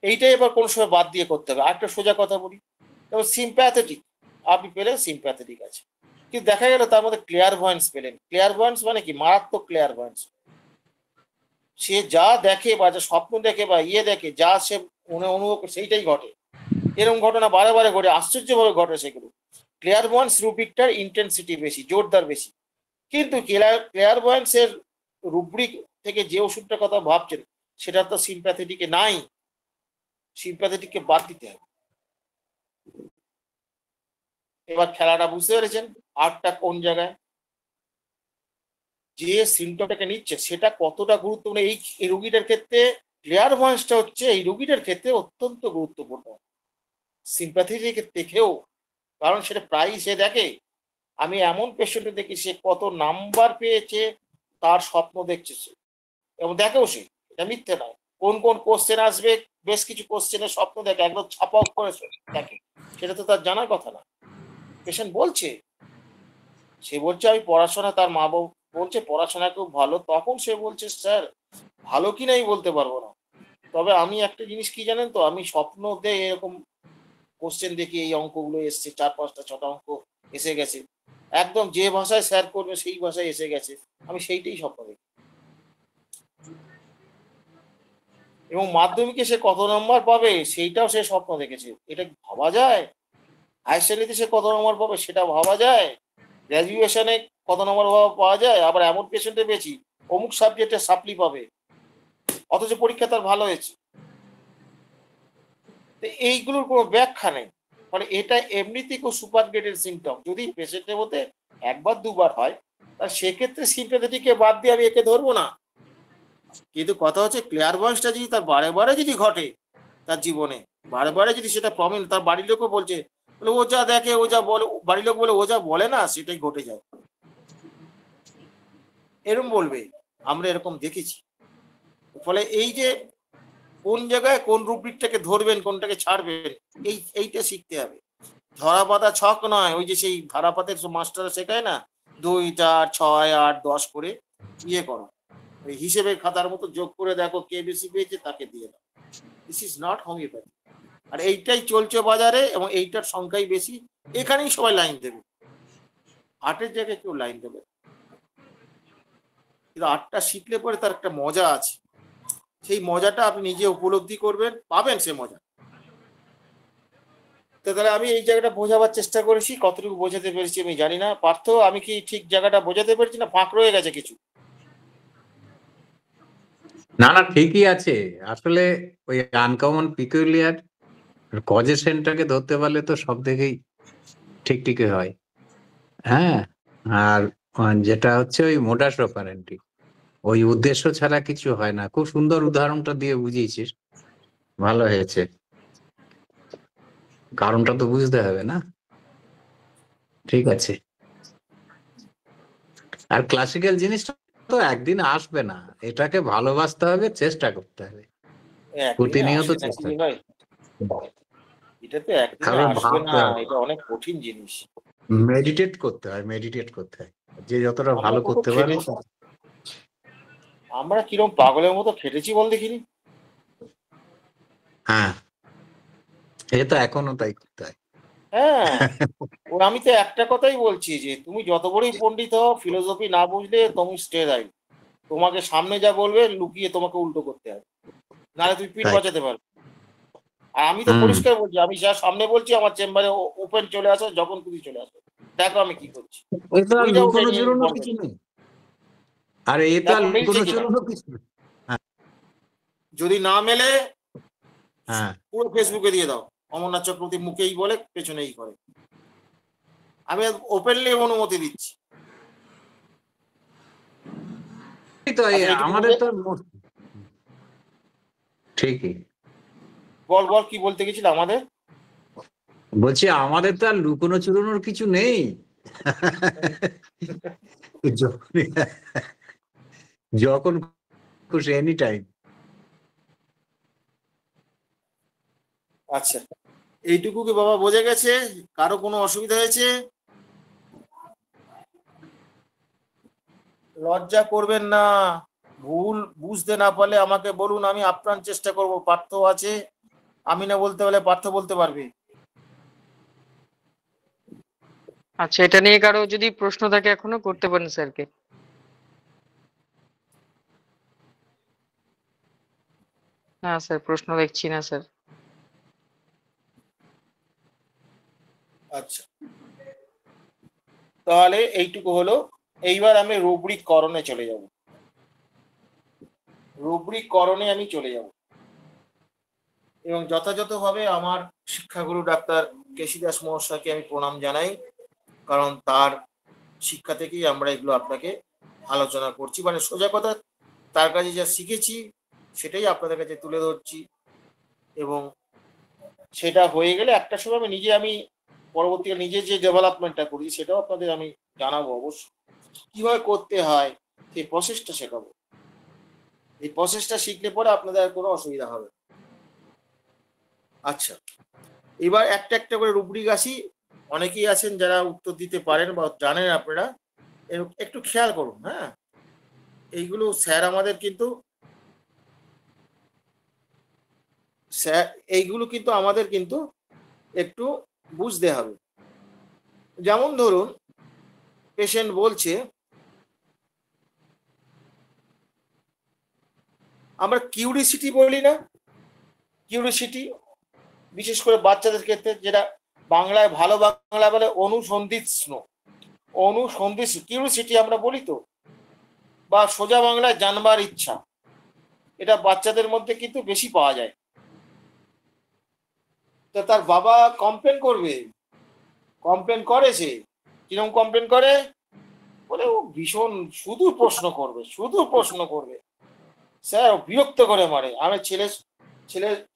এইটাই এবার কোন সময় বাদ দিয়ে করতে হবে। আরেকটা সোজা কথা বলি, যেমন সিম্প্যাথেটিক আপনি পেলেন, সিম্প্যাথেটিক আছে, কিন্তু দেখা গেল তার মধ্যে ক্লিয়ার ভয়েন্স পেলেন। ক্লিয়ার ভয়েন্স মানে কি? মারাত্মক ক্লিয়ার ভয়েন্স। সে যা দেখে বা যা স্বপ্ন দেখে বা দেখে, যা সে অনুভব করে সেইটাই ঘটে। এরকম ঘটনা বারে বারে ঘটে, আশ্চর্যভাবে ঘটে সেগুলো। ক্লিয়ার ভয়েন্স রুব্রিকটার ইন্টেন্সিটি বেশি, জোরদার বেশি। কিন্তু ক্লিয়ার ভয়েন্সের রুব্রিক থেকে যে ওষুধটার কথা ভাবছেন, সেটা তো সিম্প্যাথেটিকে নাই। সিম্প্যাথেটিককে বাদ দিতে হবে। এবার খেলাটা বুঝতে পেরেছেন, আর্টটা কোন জায়গায়, যে সিমটমটাকে নিচ্ছে সেটা কতটা গুরুত্বপূর্ণ। এই রোগীটার ক্ষেত্রে ক্লিয়ারভয়েন্সটা হচ্ছে এই রোগীটার ক্ষেত্রে অত্যন্ত গুরুত্বপূর্ণ, সিম্প্যাথি দেখেও, কারণ সেটা প্রায়ই সে দেখে। আমি এমন পেশেন্ট দেখি সে কত নাম্বার পেয়েছে তার স্বপ্ন দেখছে সে, এবং দেখেও সে, এটা মিথ্যে নয়। কোন কোন কোশ্চেন আসবে, বেশ কিছু কোশ্চেনের স্বপ্ন দেখে, একদম ছাপা করে দেখে, সেটা তো তার জানার কথা না। পেশেন্ট বলছে, সে বলছে আমি পড়াশোনা, তার মা বাবা বলছে পড়াশোনা খুব ভালো, তখন সে বলছে স্যার ভালো কি নাই বলতে পারবো না, তবে আমি একটা জিনিস কি জানেন তো, আমি স্বপ্নতে এরকম কোশ্চেন দেখি, এই অঙ্কগুলো এসছে, 4 5 6টা অঙ্ক এসে গেছে, একদম যে ভাষায় স্যার করবে সেই ভাষায় এসে গেছে, আমি সেইটাই স্বপ্ন দেখি। এবং মাধ্যমিকে সে কত নম্বর পাবে সেইটাও সে স্বপ্ন দেখেছে, এটা কি ভাবা যায়? হায়ার সেকেন্ডারিতে সে কত নম্বর পাবে সেটা ভাবা যায়? গ্র্যাজুয়েশনে কত নম্বর পাওয়া যায়? আবার এমন পেশেন্টে পেয়েছি অমুক সাবজেক্টে সাপ্লি পাবে, অথচ পরীক্ষা তার ভালো হয়েছে। তো এইগুলোর কোনো ব্যাখ্যা নেই। ফলে এটা এমনিতেই খুব সুপার গ্রেডের সিমটম। যদি পেশেন্টের মধ্যে 1 বার 2 বার হয়, তা সেক্ষেত্রে সিম্প্যাথেটিককে বাদ দিয়ে আমি একে ধরবো না। কিন্তু কথা হচ্ছে ক্লিয়ারভয়েন্সটা যদি তার বারে বারে যদি ঘটে তার জীবনে, বারে বারে যদি সেটা প্রমিন, তার বাড়ির লোকও বলছে, বলে ও যা দেখে, ও যা বলে, বাড়ির লোক বলে ও যা বলে না সেটাই ঘটে যায়, এরকম বলবে। আমরা এরকম দেখেছি। ফলে এই যে কোন জায়গায় কোন রুব্রিকটাকে ধরবেন, কোনটাকে ছাড়বেন, এইটা শিখতে হবে। ধরা পাতা ছক নয়, ওই যে সেই ধারাপাতের মাস্টার শেখায় না, 2 4 6 8 10 করে ইয়ে করো, ওই হিসেবে খাতার মতো যোগ করে দেখো কে বেশি পেয়েছে তাকে দিয়ে দাও। This is not homeopathy. আর এইটাই চলছে বাজারে, এবং এইটার সংখ্যাই বেশি। এখানেই সবাই লাইন দেবে, আর্টের জায়গায় কেউ লাইন দেবে, কিন্তু আর্টটা শিখলে পরে তার একটা মজা আছে, সেই মজাটা আপনি নিজে উপলব্ধি করবেন, পাবেন সে মজা। তো তাহলে আমি এই জায়গাটা বোঝাবার চেষ্টা করেছি, কতটুকু বোঝাতে পেরেছি আমি জানি না। পার্থ, আমি কি ঠিক জায়গাটা বোঝাতে পেরেছি না ফাঁক রয়ে গেছে কিছু? না না, ঠিকই আছে। আসলে ওই আনকমন পিকুলিয়ার কজেশনটাকে ধরতে পারলে তো সব দিকেই ঠিক ঠিকই হয়। হ্যাঁ, আর যেটা হচ্ছে ওই মোডাস অপারেন্ডি, ওই উদ্দেশ্য ছাড়া কিছু হয় না। খুব সুন্দর উদাহরণটা দিয়ে বুঝিয়েছিস, ভালো হয়েছে। কারণটা তো বুঝতে হবে না। ঠিক আছে। আর ক্লাসিক্যাল জিনিসটা তো একদিন আসবে না, এটাকে ভালোবাসতে হবে, চেষ্টা করতে হবে, একদিনে প্রতিনিয়ত আসে নাকি চেষ্টা। ভাই? এটা তো একদিনে কারণ আসবে না, ভাবতে হবে, এটা অনেক কঠিন জিনিস। মেডিটেট করতে হয়, মেডিটেট করতে হয়। যে যতটা আমরা ভালো কত করতে পারবো। খেটেছি, আমরা কিরম পাগলের মতো খেটেছি বল দেখিনি। হ্যাঁ, এ তো এখনো তাই করতে হয়। হ্যাঁ, ও আমি তো একটা কথাই বলছি যে তুমি যত বড়ই পণ্ডিত হও, ফিলোসফি না বুঝলে তুমি স্টে দাই, তোমাকে সামনে যা বলবে লুকিয়ে তোমাকে উল্টো করতে হবে, নাহলে তুমি পিঠ তাই। বাঁচাতে পারবে। আর আমি তো হুম। পরিষ্কার বলছি, আমি যা সামনে বলছি, আমার চেম্বারে ওপেন চলে আসো, যখন খুশি চলে আসো, দেখো আমি কি করছি, ওই তো আর উইদাউট লুকোনো এনি চুরোনো কিছু ইনফরমেশন। নেই। আর এ তো আর দেখো মিলছে লুকোনো কিনা, চুরোনো কিছু নেই। হ্যাঁ। যদি না মেলে হ্যাঁ, পুরো ফেসবুকে দিয়ে দাও, অমরনাথ চক্রবর্তী মুখেই বলে পেছনেই করে, আমি ওপেনলি অনুমতি দিচ্ছি। এই তো আচ্ছা এইটুকু আমাদের বুঝে, তো ঠিকই বল বল কি বলতে গেছিল আমাদের। বলছি, আমাদের তো আর লুকোনো চুরোনোর কিছু নেই। যখন যখন খুশি, এনি টাইম। আচ্ছা, এইটুকু কি বাবা বোঝা গেছে? কারো কোনো অসুবিধা হয়েছে? লজ্জা করবেন না, ভুল বুঝতে না পারলে আমাকে বলুন, আমি আপ্রাণ চেষ্টা করব। পার্থ আছে, আমি না বলতে পারলে পার্থ বলতে পারবে। আচ্ছা, এটা নিয়ে কারো যদি প্রশ্ন থাকে এখনো করতে পারেন স্যারকে। না স্যার, প্রশ্ন দেখছি না স্যার। আচ্ছা, তাহলে এইটুকু হলো। এইবার আমি রুব্রিক করণে চলে যাব। রুব্রিক করণে আমি চলে যাব। এবং যথাযথভাবে আমার শিক্ষাগুরু ডাক্তার কেশী দাস মহাশয়কে আমি প্রণাম জানাই, কারণ তার শিক্ষা থেকেই আমরা এগুলো আপনাকে আলোচনা করছি। মানে সোজা কথা, তার কাছে যা শিখেছি সেটাই আপনাদের কাছে তুলে ধরছি, এবং সেটা হয়ে গেলে একটা সময় আমি পরবর্তীকালে নিজে যে ডেভেলপমেন্টটা করি সেটাও আপনাদের আমি জানাবো অবশ্যই, কিভাবে করতে হয় সেই প্রসেসটা শেখাবো। এই প্রসেসটা শিখলে পরে আপনাদের আর কোনো অসুবিধা হবে না। আচ্ছা, এবার একটা একটা করে রুব্রিক আসি। অনেকেই আছেন যারা উত্তর দিতে পারেন বা জানেন, আপনারা একটু খেয়াল করুন। হ্যাঁ, এইগুলো স্যার আমাদের কিন্তু এইগুলো কিন্তু আমাদের কিন্তু একটু বুঝতে হবে। যেমন ধরুন, পেশেন্ট বলছে, আমরা কিউরিসিটি বলি না, কিউরিসিটি বিশেষ করে বাচ্চাদের ক্ষেত্রে, যেটা বাংলায় ভালো বাংলা বলে অনুসন্ধিৎসু, কিউরিসিটি আমরা বলি তো, বা সোজা বাংলায় জানবার ইচ্ছা। এটা বাচ্চাদের মধ্যে কিন্তু বেশি পাওয়া যায়। তো তার বাবা কমপ্লেন করবে, কমপ্লেন করে, সে কিরকম কমপ্লেন করে, বলে ও ভীষণ শুধু প্রশ্ন করবে, শুধু প্রশ্ন করবে, স্যার বিরক্ত করে মারে। আমি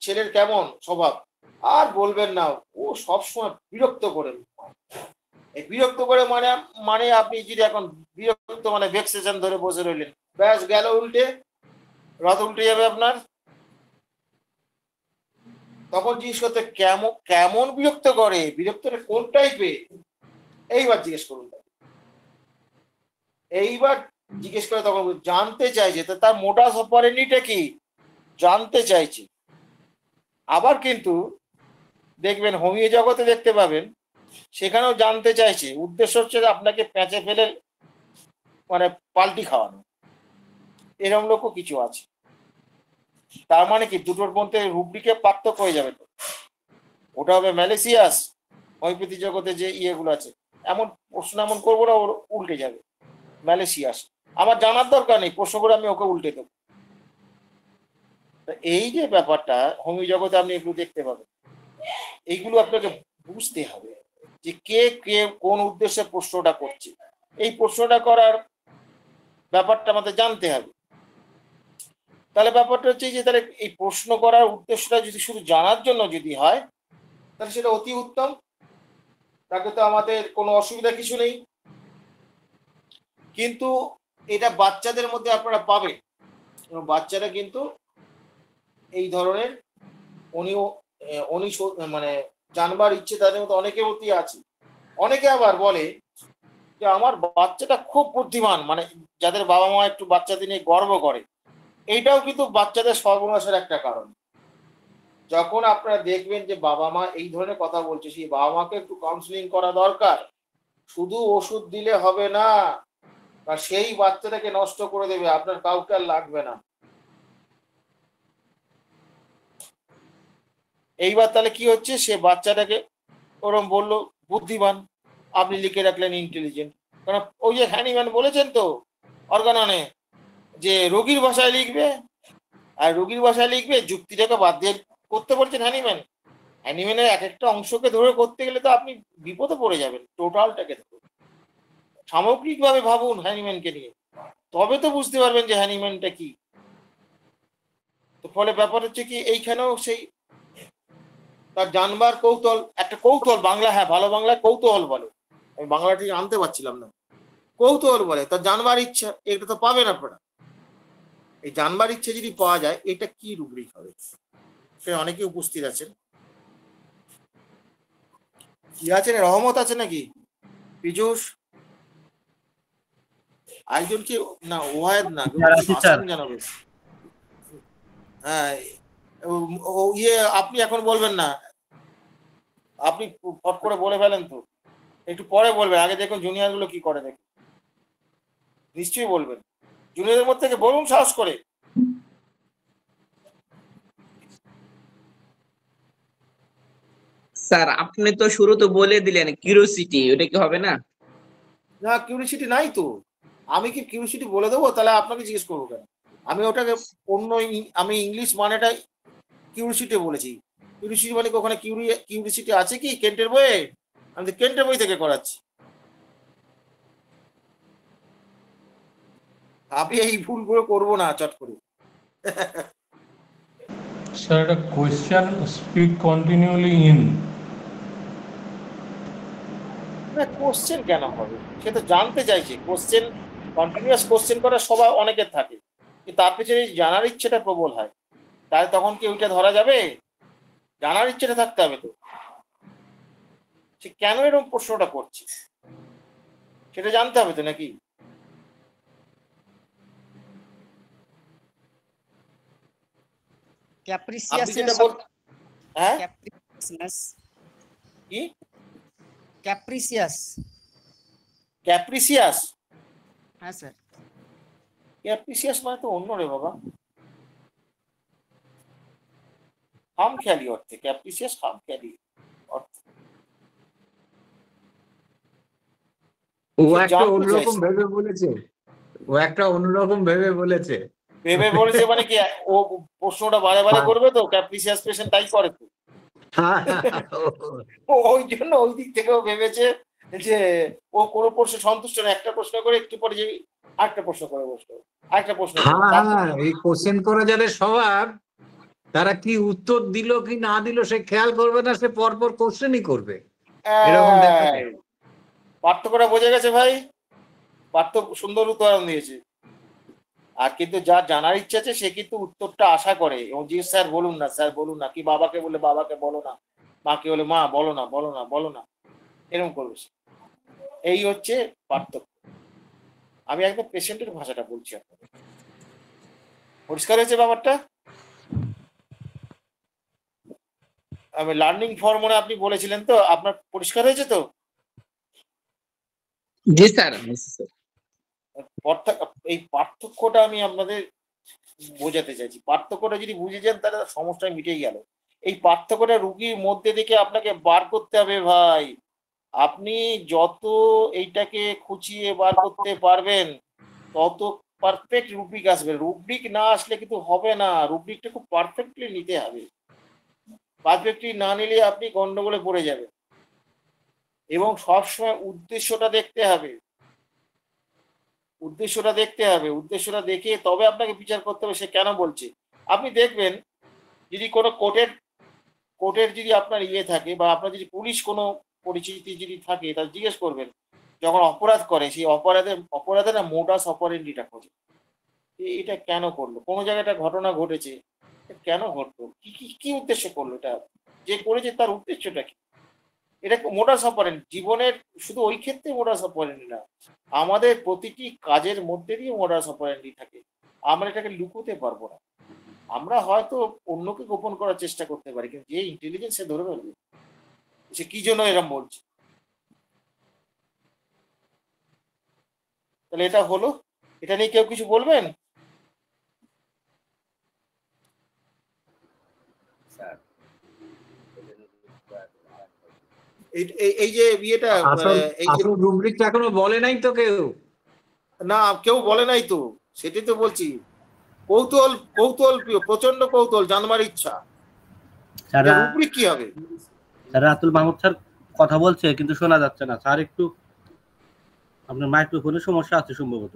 ছেলের কেমন স্বভাব আর বলবেন না, ও সবসময় বিরক্ত করে। এই বিরক্ত করে মানে মানে আপনি যদি এখন বিরক্ত মানে ভেক্সেশন ধরে বসে রইলেন, ব্যাস গেল উল্টে, রথ উল্টে যাবে আপনার। তখন জিজ্ঞেস করতে কেমন কেমন বিরক্ত করে, বিরক্তটা কোন টাইপের, এইবার জিজ্ঞেস করুন। এইবার জিজ্ঞেস করে তখন জানতে চাইছে, তো তার মোডাস অপারেন্ডিটা কি জানতে চাইছে। আবার কিন্তু দেখবেন হোমিও জগতে দেখতে পাবেন, সেখানেও জানতে চাইছে, উদ্দেশ্য হচ্ছে আপনাকে প্যাঁচে ফেলে মানে পাল্টি খাওয়ানো। এরকম লোকও কিছু আছে। তার মানে কি দুটোর মধ্যে রুব্রিকে পার্থক্য হয়ে যাবে। ওটা হবে ম্যালেসিয়াস, হোমিওপ্যাথি জগতে যে ইয়েগুলো আছে, এমন প্রশ্ন এমন করবো না ওর উল্টে যাবে, ম্যালেসিয়াস। আমার জানার দরকার নেই, প্রশ্ন করে আমি ওকে উল্টে দেবো। এই যে ব্যাপারটা হোমিও জগতে আপনি একটু দেখতে পাবেন, এইগুলো আপনাকে বুঝতে হবে যে কে কে কোন উদ্দেশ্যে প্রশ্নটা করছে। এই প্রশ্নটা করার ব্যাপারটা আমাদের জানতে হবে। তাহলে ব্যাপারটা হচ্ছে যে, তাহলে এই প্রশ্ন করার উদ্দেশ্যটা যদি শুধু জানার জন্য যদি হয়, তাহলে সেটা অতি উত্তম, তাকে তো আমাদের কোনো অসুবিধা কিছু নেই। কিন্তু এটা বাচ্চাদের মধ্যে আপনারা পাবেন, এবং বাচ্চারা কিন্তু এই ধরনের মানে জানবার ইচ্ছে তাদের মধ্যে অনেকের মধ্যেই আছে। অনেকে আবার বলে যে আমার বাচ্চাটা খুব বুদ্ধিমান, মানে যাদের বাবা মা একটু বাচ্চাদের নিয়ে গর্ব করে। এইটাও কিন্তু বাচ্চাদের সর্বনাশের একটা কারণ। যখন আপনারা দেখবেন যে বাবা মা এই ধরনের কথা বলছে, সেই বাবা মাকে একটু কাউন্সিলিং করা দরকার। শুধু ওষুধ দিলে হবে না, বা সেই বাচ্চাটাকে নষ্ট করে দেবে, আপনার কাউকে আর লাগবে না। এইবার তাহলে কি হচ্ছে, সে বাচ্চাটাকে ওরম বললো বুদ্ধিমান, আপনি লিখে রাখলেন ইন্টেলিজেন্ট। কারণ ওই যে হ্যানিম্যান বলেছেন তো অর্গাননে, যে রোগীর ভাষায় লিখবে, আর রোগীর ভাষায় লিখবে, যুক্তিটাকে বাদ দিয়ে করতে বলছেন হ্যানিম্যান। হ্যানিম্যানের এক একটা অংশকে ধরে করতে গেলে তো আপনি বিপদে পড়ে যাবেন। টোটালটাকে ধরুন, সামগ্রিকভাবে ভাবুন হ্যানিম্যানকে নিয়ে, তবে তো বুঝতে পারবেন যে হ্যানিম্যানটা কি। তো ফলে ব্যাপার হচ্ছে কি, এইখানেও সেই তার জানবার কৌতূহল, একটা কৌতূহল, বাংলা, হ্যাঁ ভালো বাংলায় কৌতূহল বলে, আমি বাংলাটি আনতে পারছিলাম না, কৌতূহল বলে, তার জানবার ইচ্ছা। এটা তো পাবেন আপনারা। এই জানবার ইচ্ছে যদি পাওয়া যায়, এটা কি রুব্রিক হবে? সে অনেকে উপস্থিত আছেন, কি আছেন, রহমত আছে নাকি, পীযূষ, একজন কি না, ওয়াহেদ না, জানাবে। হ্যাঁ, ইয়ে আপনি এখন বলবেন না, আপনি ফট করে বলে ফেলেন তো, একটু পরে বলবেন, আগে দেখুন জুনিয়র গুলো কি করে, দেখুন নিশ্চয়ই বলবেন। জুনিয়রদের মধ্যে থেকে বলুন সাহস করে। স্যার আপনি তো শুরুতে বলে দিলেন কিউরিওসিটি, ওটা কি হবে না? না, কিউরিসিটি নাই তো। আমি কি কিউরিসিটি বলে দেবো? তাহলে আপনাকে জিজ্ঞেস করবো কেন? আমি ওটাকে অন্য আমি ইংলিশ মানেটা কিউরিসিটি বলেছি, কিউরিসিটি মানে কি ওখানে কিউরিসিটি আছে কি কেন্টের বইয়ে? আমি তো কেন্টের বই থেকে করাচ্ছি। আমি এই ভুলগুলো করবো না চট করে। Sir, a question speak continually in. না, কোশ্চেন কেন হবে? সে তো জানতে চাইছে। কোশ্চেন, কন্টিনিউয়াস কোশ্চেন করা সবাই অনেকের থাকে, কিন্তু তার পেছনে জানার ইচ্ছেটা প্রবল হয়, তাহলে তখন কি ওইটা ধরা যাবে? জানার ইচ্ছেটা থাকতে হবে তো, সে কেন এরকম প্রশ্নটা করছে সেটা জানতে হবে তো নাকি? আপনি যেটা ক্যাপ্রিসিয়াসনেস বল, হ্যাঁ ক্যাপ্রিসিয়াসনেস কি ক্যাপ্রিসিয়াস। ক্যাপ্রিসিয়াস? হ্যাঁ স্যার। ক্যাপ্রিসিয়াস মানে তো অন্য রে বাবা, হামখেয়ালি অর্থে। ক্যাপ্রিসিয়াস হামখেয়ালি অর্থে। ও সে একটা জানতে অন্যরকম চাইছে। ভেবে বলেছে, ও একটা অন্যরকম ভেবে বলেছে। ভেবে বলেছে মানে কি, ও প্রশ্নটা বারে বারে করবে তো, ক্যাপ্রিসিয়াস পেশেন্ট তাই করে তো। ওই জন্য ওই দিক থেকেও ভেবেছে যে ও কোনো প্রশ্ন সন্তুষ্ট না, একটা প্রশ্ন করে একটু পরে যে আরেকটা প্রশ্ন করে বসলো, আরেকটা প্রশ্ন করে। হ্যাঁ, এই কোশ্চেন করা যাদের স্বভাব, তারা কি উত্তর দিল কি না দিল সে খেয়াল করবে না, সে পরপর কোশ্চেনই করবে। এরকম দেখা যায়। পার্থক্যটা বোঝা গেছে ভাই? পার্থ সুন্দর উদাহরণ দিয়েছে। আর কিন্তু যার জানার ইচ্ছা আছে সে কিন্তু উত্তরটা আশা করে, এবং জি স্যার বলুন না, স্যার বলুন না, কি বাবাকে বলে বাবাকে বলো না, মাকে বলে মা বলো না, বলো না, বলো না, এরকম করবে সে। এই হচ্ছে পার্থক্য। আমি একদম পেশেন্টের ভাষাটা বলছি আপনাদের। পরিষ্কার হয়েছে ব্যাপারটা? আমি লার্নিং ফর্মুলা আপনি বলেছিলেন তো, আপনার পরিষ্কার হয়েছে তো? জি স্যার। এই পার্থক্যটা আমি আপনাদের বোঝাতে চাইছি। পার্থক্যটা যদি বুঝে যান তাহলে সমস্যা মিটেই গেল। এই পার্থক্যটা রুগীর মধ্যে থেকে আপনাকে বার করতে হবে ভাই। আপনি যত এইটাকে খুঁচিয়ে বার করতে পারবেন তত পারফেক্ট রুব্রিক আসবে। রুব্রিক না আসলে কিন্তু হবে না, রুব্রিকটা খুব পারফেক্টলি নিতে হবে। পারফেক্টলি না নিলে আপনি গন্ডগোলে পড়ে যাবেন। এবং সবসময় উদ্দেশ্যটা দেখতে হবে, উদ্দেশ্যটা দেখতে হবে। উদ্দেশ্যটা দেখে তবে আপনাকে বিচার করতে হবে সে কেন বলছে। আপনি দেখবেন যদি কোনো কোর্টের যদি আপনার ইয়ে থাকে, বা আপনার যদি পুলিশ কোনো পরিচিতি যদি থাকে, তাহলে জিজ্ঞেস করবেন যখন অপরাধ করে সেই অপরাধের না মোডাস অপারেন্ডিটা খোঁজে। এটা কেন করলো, কোনো জায়গায় একটা ঘটনা ঘটেছে, কেন ঘটলো, কি কি কি উদ্দেশ্য করলো, এটা যে করেছে তার উদ্দেশ্যটা কি। এটা মোডাস অপারেন্ডি জীবনের, শুধু ওই ক্ষেত্রে মোডাস অপারেন্ডি না, আমাদের প্রতিটি কাজের মধ্যে দিয়ে মোডাস অপারেন্ডি থাকে। আমরা এটাকে লুকোতে পারবো না। আমরা হয়তো অন্যকে গোপন করার চেষ্টা করতে পারি, কিন্তু যে ইন্টেলিজেন্স সে ধরে ফেলবে সে কি জন্য এরকম বলছে। তাহলে এটা হলো, এটা নিয়ে কেউ কিছু বলবেন? এই যে বিয়েটা, এই যে আসল রুব্রিকটা এখনো বলে নাই তো কেউ। না কেউ বলে নাই তো, সেটাই তো বলছি। কৌতূহল, কৌতূহল, প্রচন্ড কৌতূহল, জানবার ইচ্ছা। রুব্রিক কি হবে? স্যার রাতুল মাহমুদ স্যার কথা বলছে কিন্তু শোনা যাচ্ছে না স্যার, একটু আপনার মাইক্রোফোনের সমস্যা আছে সম্ভবত।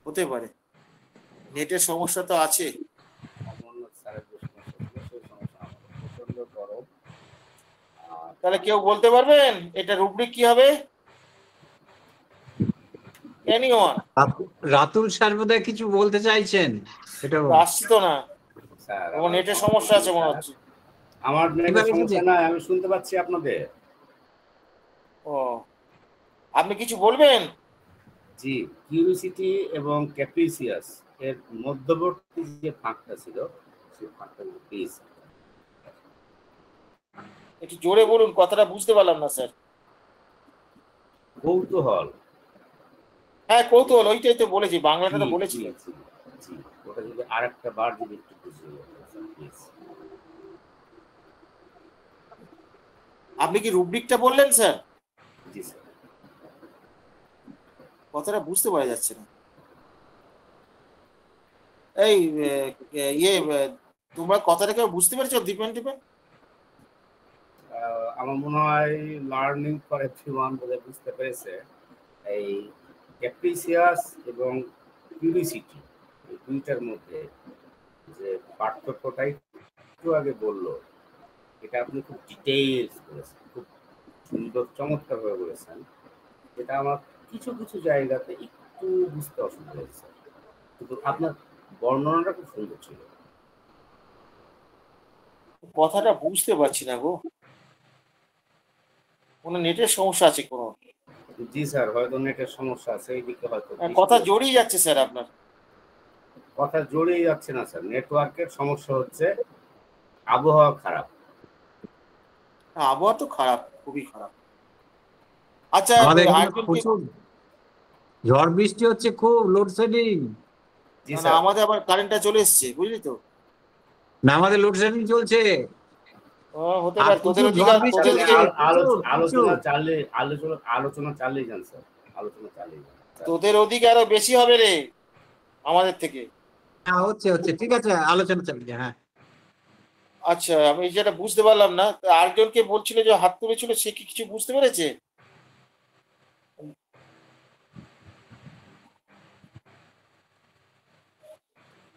হতে পারে, নেটের সমস্যা তো আছে। তাহলে কেউ বলতে পারবেন এটা রুব্রিক কি হবে? এনিওয়ান? রাতুল স্যার বোধহয় কিছু বলতে চাইছেন, এটা আসছি তো না, এবং নেটের সমস্যা আছে মনে হচ্ছে। আমার নেটের সমস্যা নাই, আমি শুনতে পাচ্ছি আপনাদের। ও, আপনি কিছু বলবেন? জি, কিউরিসিটি এবং ক্যাপ্রিসিয়াস এর মধ্যবর্তী যে ফাঁকটা ছিল সেই ফাঁকটা প্লিজ একটু জোরে বলুন, কথাটা বুঝতে পারলাম না স্যার। কৌতূহল। হ্যাঁ কৌতূহল, ওইটাই তো বলেছি, বাংলাটা তো বলেছিলেন। জি, ওটা যদি আরেকটা বার যদি একটু বুঝিয়ে বলতেন স্যার প্লিজ। আপনি কি রুব্রিকটা বললেন স্যার? জি স্যার। কথাটা বুঝতে পারা যাচ্ছে না। এই ইয়ে তোমরা কথাটা কেউ বুঝতে পেরেছো? দীপেন টিপেন আমার মনে হয় লার্নিং ফর এভরিওয়ান বলে বুঝতে পেরেছে। এই ক্যাপ্রিসিয়াস এবং কিউরিসিটি এই দুইটার মধ্যে যে পার্থক্যটাই একটু আগে বললো, এটা আপনি খুব ডিটেইলস বলেছেন, খুব সুন্দর চমৎকার ভাবে বলেছেন। এটা আমার কিছু কিছু জায়গাতে একটু বুঝতে অসুবিধা হয়েছে, কিন্তু আপনার বর্ণনাটা খুব সুন্দর ছিল। কথাটা বুঝতে পারছি না গো, কোনো নেটের সমস্যা আছে কোনো? জি স্যার, হয়তো নেটের সমস্যা আছে, এই দিকে হয়তো কথা জড়িয়ে যাচ্ছে স্যার আপনার। কথা জড়িয়ে যাচ্ছে না স্যার, নেটওয়ার্কের সমস্যা হচ্ছে, আবহাওয়া খারাপ। আবহাওয়া তো খারাপ, খুবই খারাপ। আচ্ছা আমাদের এখানে আরেকজনকে- প্রচুর ঝড় বৃষ্টি হচ্ছে, খুব লোডশেডিং। জি না, না, স্যার, আমাদের আবার কারেন্টটা চলে এসছে, বুঝলি তো? না, আমাদের লোডশেডিং চলছে। হতে আর পারে তোদের প্রচুর ওদিকে, ঝড় বৃষ্টি তোদের হচ্ছে। ওদিকে আলোচনা চালিয়ে যান স্যার, আলোচনা চালিয়ে যান। তোদের ওদিকে আরো বেশি হবে রে আমাদের থেকে। হ্যাঁ, হচ্ছে হচ্ছে, ঠিক আছে, আলোচনা চালিয়ে, হ্যাঁ। আচ্ছা, আমি যেটা বুঝতে পারলাম না, তা আরেকজনকে বলছিল যে হাত তুলেছিল, সে কি কিছু বুঝতে পেরেছে?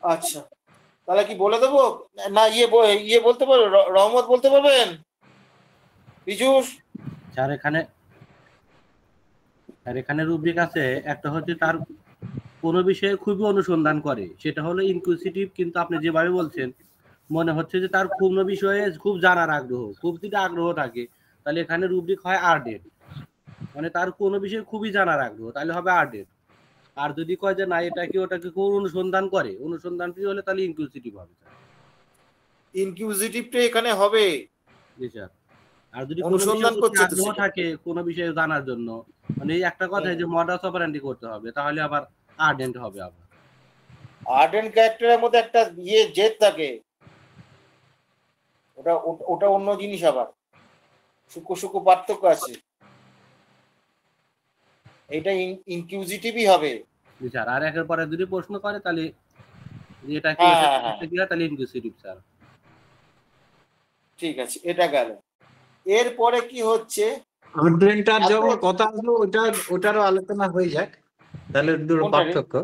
আচ্ছা, তাহলে কি বলে দেবো? না, ইয়ে বলতে পারবে, রহমত বলতে পারবেন? পীযূষ? স্যার এখানে রুব্রিক আছে, একটা হচ্ছে তার কোনো বিষয়ে খুবই অনুসন্ধান করে, সেটা হলো ইনকুইজিটিভ, কিন্তু আপনি যেভাবে বলছেন মনে হচ্ছে যে তার কোনো বিষয়ে খুব জানার আগ্রহ, খুব যদি আগ্রহ থাকে তাহলে এখানে রুব্রিক হয় আর্ডেন্ট, মানে তার কোনো বিষয়ে খুবই জানার আগ্রহ, তাহলে হবে আর্ডেন্ট। আর যদি কয় যে না এটাকে ওটাকে খুব অনুসন্ধান করে, অনুসন্ধান প্রিয় হলে তাহলে ইনকুইজিটিভ হবে স্যার। ইনকিউজিটিভটা এখানে হবে। জি স্যার। আর যদি কোনো অনুসন্ধান বিষয়ে করছে তো আগ্রহ সেটা। থাকে কোনো বিষয়ে জানার জন্য, মানে এই একটা কথাই যে মডাস অপারেন্ডি করতে হবে, তাহলে আবার আর্ডেন্ট হবে আবার। আর্ডেন্ট ক্যারেক্টারের মধ্যে একটা জেদ থাকে, ওটা অন্য জিনিস, আবার সূক্ষ্ম পার্থক্য আছে। এটা ইনকিউজিটিভই হবে। জি স্যার। আর একের পরে যদি প্রশ্ন করে তাহলে এটা কি হ্যাঁ, এটা করতে গিয়ে তাহলে ইনকিউজিটিভ স্যার। ঠিক আছে, এটা গেল। এরপরে কি হচ্ছে? আর্ডেন্টার যখন কথা আসলো, ওটারও আলোচনা হয়ে যাক, তাহলে দুটো কোনটা রে? পার্থক্য।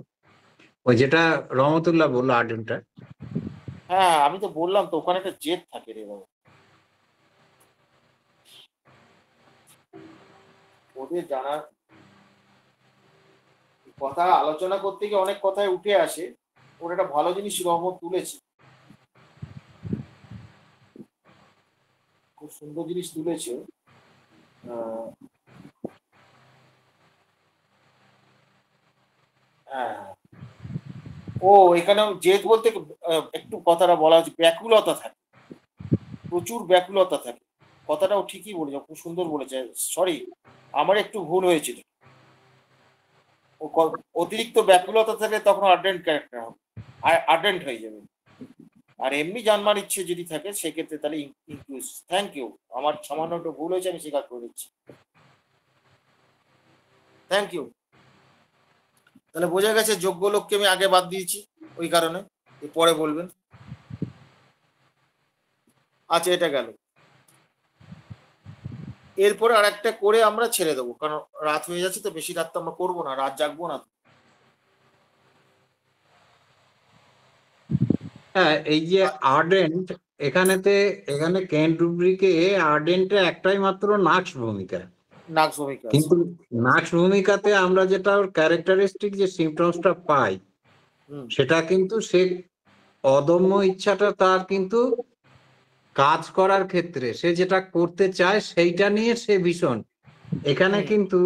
ওই যেটা রহমতুল্লাহ বললো আর্ডেন্টার, হ্যাঁ, আমি তো বললাম তো, ওখানে একটা জেদ থাকে রে বাবা, ওদের জানা কথা আলোচনা করতে গিয়ে অনেক কথাই উঠে আসে। ওর একটা ভালো জিনিস রহমত তুলেছে, খুব সুন্দর জিনিস তুলেছে। হ্যাঁ, ও এখানে জেদ বলতে একটু কথাটা বলা হচ্ছে, ব্যাকুলতা থাকে, প্রচুর ব্যাকুলতা থাকে। কথাটাও ঠিকই বলেছে, খুব সুন্দর বলেছে। সরি, আমার একটু ভুল হয়েছিল। অতিরিক্ত ব্যাকুলতা থাকলে তখন আর্ডেন্ট ক্যারেক্টার হবে, আর্ডেন্ট হয়ে যাবে। আর এমনি জানবার ইচ্ছে যদি থাকে সেক্ষেত্রে তাহলে ইনক্লুজ। থ্যাংক ইউ, আমার সামান্য একটু ভুল হয়েছে, আমি স্বীকার করে দিচ্ছি। Thank you. তাহলে বোঝা গেছে যোগ্য লোককে আমি আগে বাদ দিয়েছি ওই কারণে, পরে বলবেন। আচ্ছা, এটা গেল। এরপরে আর একটা করে আমরা ছেড়ে দেবো, কারণ রাত হয়ে যাচ্ছে তো, বেশি রাত তো আমরা করবো না, রাত জাগবো না। হ্যাঁ, এই যে আর্ডেন্ট, এখানে কেন্ট রুব্রিকে আর্ডেন্টে একটাই মাত্র নাক্স ভূমিকা, নাক্স ভূমিকা। কিন্তু নাক্স ভূমিকাতে আমরা যেটা ওর ক্যারেক্টারিস্টিক যে সিমটমসটা পাই, সেটা কিন্তু সে অদম্য ইচ্ছাটা তার, কিন্তু কাজ করার ক্ষেত্রে সে যেটা করতে চায় সেইটা নিয়ে সে ভীষণ। এখানে কিন্তু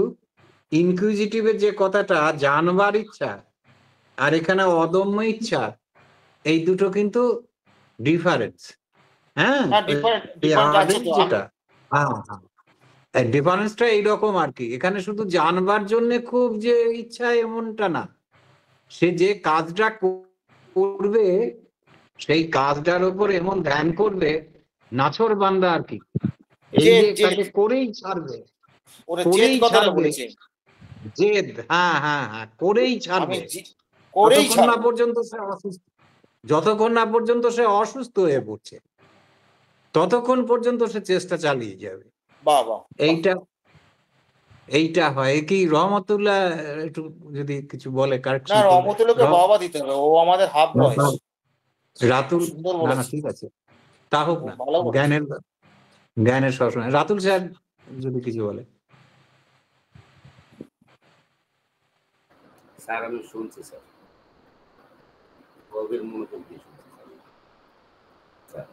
ইনকুইজিটিভের যে কথাটা, জানবার ইচ্ছা আর এখানে অদম্য ইচ্ছা, এই দুটো কিন্তু ডিফারেন্স। হ্যাঁ, যেটা ডিফারেন্সটা এইরকম আর কি। এখানে শুধু জানবার জন্য খুব যে ইচ্ছা এমনটা না, সে যে কাজটা করবে সেই কাজটার উপর এমন ধ্যান করবে, নাছর বান্দা আর কি, এই যে তাকে করেই ছাড়বে, করেই ছাড়বে, জেদ, হ্যাঁ হ্যাঁ হ্যাঁ, করেই ছাড়বে, যতক্ষণ না পর্যন্ত সে অসুস্থ, যতক্ষণ না পর্যন্ত সে অসুস্থ হয়ে পড়ছে ততক্ষণ পর্যন্ত সে চেষ্টা চালিয়ে যাবে। বাহ বাহ। এইটা হয় কি রহমতুল্লাহ একটু যদি কিছু বলে না, কারেকশন রহমতুল্লাহকে বাবা দিতে হবে, ও আমাদের হাফ বয়স। রাতুল সুন্দর না না বলেছে, ঠিক আছে তা হোক না, ভালো বলেছে। জ্ঞানের সবসময় রাতুল স্যার যদি কিছু বলে। স্যার আমি শুনছি স্যার, গভীর মনোযোগ দিয়ে শুনছি স্যার।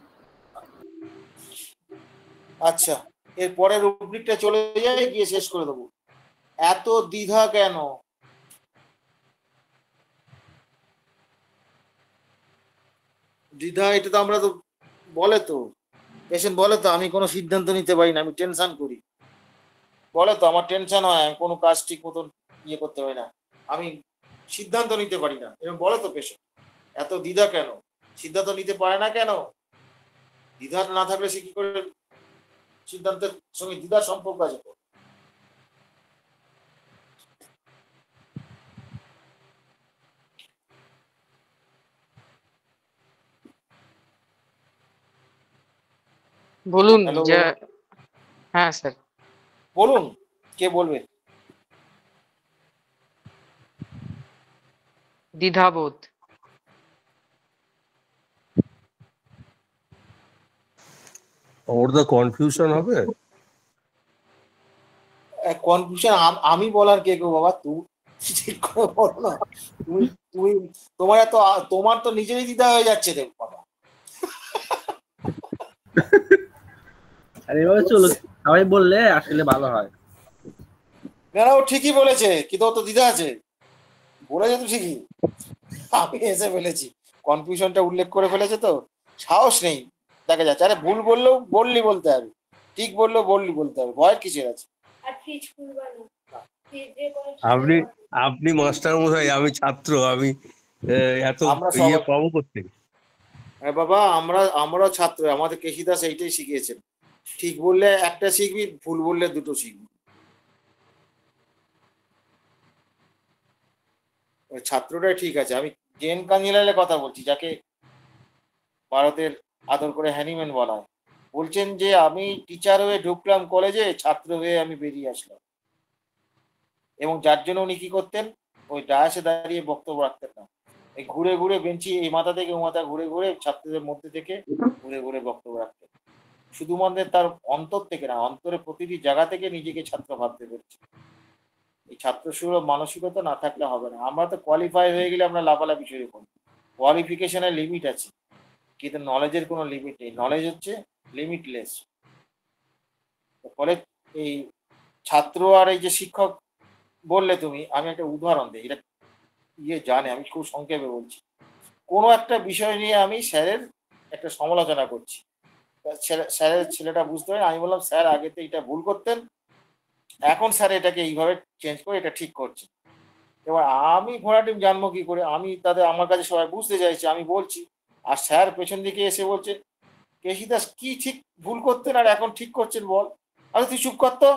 আচ্ছা, এর পরের রুব্রিকটা চলে যায়, গিয়ে শেষ করে দেবো। এত দ্বিধা কেন? দ্বিধা এটা তো আমরা তো বলে তো পেশেন্ট বলে তো আমি কোনো সিদ্ধান্ত নিতে পারি না, আমি টেনশন করি, বলে তো আমার টেনশন হয়, আমি কোনো কাজ ঠিক মতন ইয়ে করতে পারি না, আমি সিদ্ধান্ত নিতে পারি না, এরকম বলে তো পেশেন্ট। এত দ্বিধা কেন? সিদ্ধান্ত নিতে পারে না কেন? দ্বিধা না থাকলে সে কি করে সিদ্ধান্তের সঙ্গে দ্বিধার সম্পর্ক আছে তো। বলুন হ্যালো, যে হ্যাঁ স্যার বলুন কে বলবে? দ্বিধাবোধ। ওর তো কনফিউশন হবে। কনফিউশন আমি বলার কে গো বাবা, তুই ঠিক করে বলো না। তুমি তুমি তোমার তো নিজেরই দ্বিধা হয়ে যাচ্ছে দেখ বাবা। আর এভাবে চলো, সবাই বললে আসলে ভালো হয়। না ও ঠিকই বলেছে, কিন্তু ও তো দ্বিধা আছে, বলেছে তো ঠিকই, আমি এসে ফেলেছি, কনফিউশনটা উল্লেখ করে ফেলেছে তো সাহস নেই দেখা যাচ্ছে। আরে ভুল বললেও বললি বলতে হবে, ঠিক বললেও বললি বলতে হবে, ভয়ের কিসের আছে? আপনি আপনি মাস্টার মশাই, আমি ছাত্র, আমি এত আমরা ইয়ে সবাই পাবো করতে। হ্যাঁ বাবা, আমরাও ছাত্র, আমাদের কেশিদাস এইটাই শিখিয়েছেন, ঠিক বললে একটা শিখবি, ভুল বললে দুটো শিখবি। ওই ছাত্রটাই ঠিক আছে। আমি জেন কাঞ্জিলালের কথা বলছি, যাকে ভারতের আদর করে হ্যানিম্যান বলা হয়, বলছেন যে আমি টিচার হয়ে ঢুকলাম কলেজে, ছাত্র হয়ে আমি বেরিয়ে আসলাম, এবং যার জন্য উনি কি করতেন, ওই ডায়াসে দাঁড়িয়ে বক্তব্য রাখতেন না, এই ঘুরে ঘুরে বেঞ্চি এই মাথা থেকে ও মাথা ঘুরে ঘুরে ছাত্রদের মধ্যে থেকে ঘুরে ঘুরে বক্তব্য রাখতেন। শুধুমাত্র তার অন্তর থেকে না, অন্তরে প্রতিটি জায়গা থেকে নিজেকে ছাত্র ভাবতে পেরেছে। এই ছাত্র সুলভ মানসিকতা না থাকলে হবে না। আমরা তো কোয়ালিফাই হয়ে গেলে আমরা লাফালাফি শুরু করি, কোয়ালিফিকেশনের লিমিট আছে, কিন্তু নলেজের কোনো লিমিট নেই, নলেজ হচ্ছে লিমিটলেস। ফলে এই ছাত্র আর এই যে শিক্ষক বললে তুমি, আমি একটা উদাহরণ দিই, এটা জানে, আমি খুব সংক্ষেপে বলছি। কোনো একটা বিষয় নিয়ে আমি স্যারের একটা সমালোচনা করছি, স্যারের ছেলেটা বুঝতে পারে, আমি বললাম স্যার আগে তো এটা ভুল করতেন, এখন স্যার এটাকে এইভাবে চেঞ্জ করে এটা ঠিক করছে। এবার আমি ঘোড়া টিম জানবো কি করে? আমি আমার কাছে সবাই বুঝতে চাইছে, আমি বলছি, আর স্যার পেছন দিকে এসে বলছে কেশিদাস কি ঠিক ভুল করতেন আর এখন ঠিক করছেন বল। আরে তুই চুপ করতো,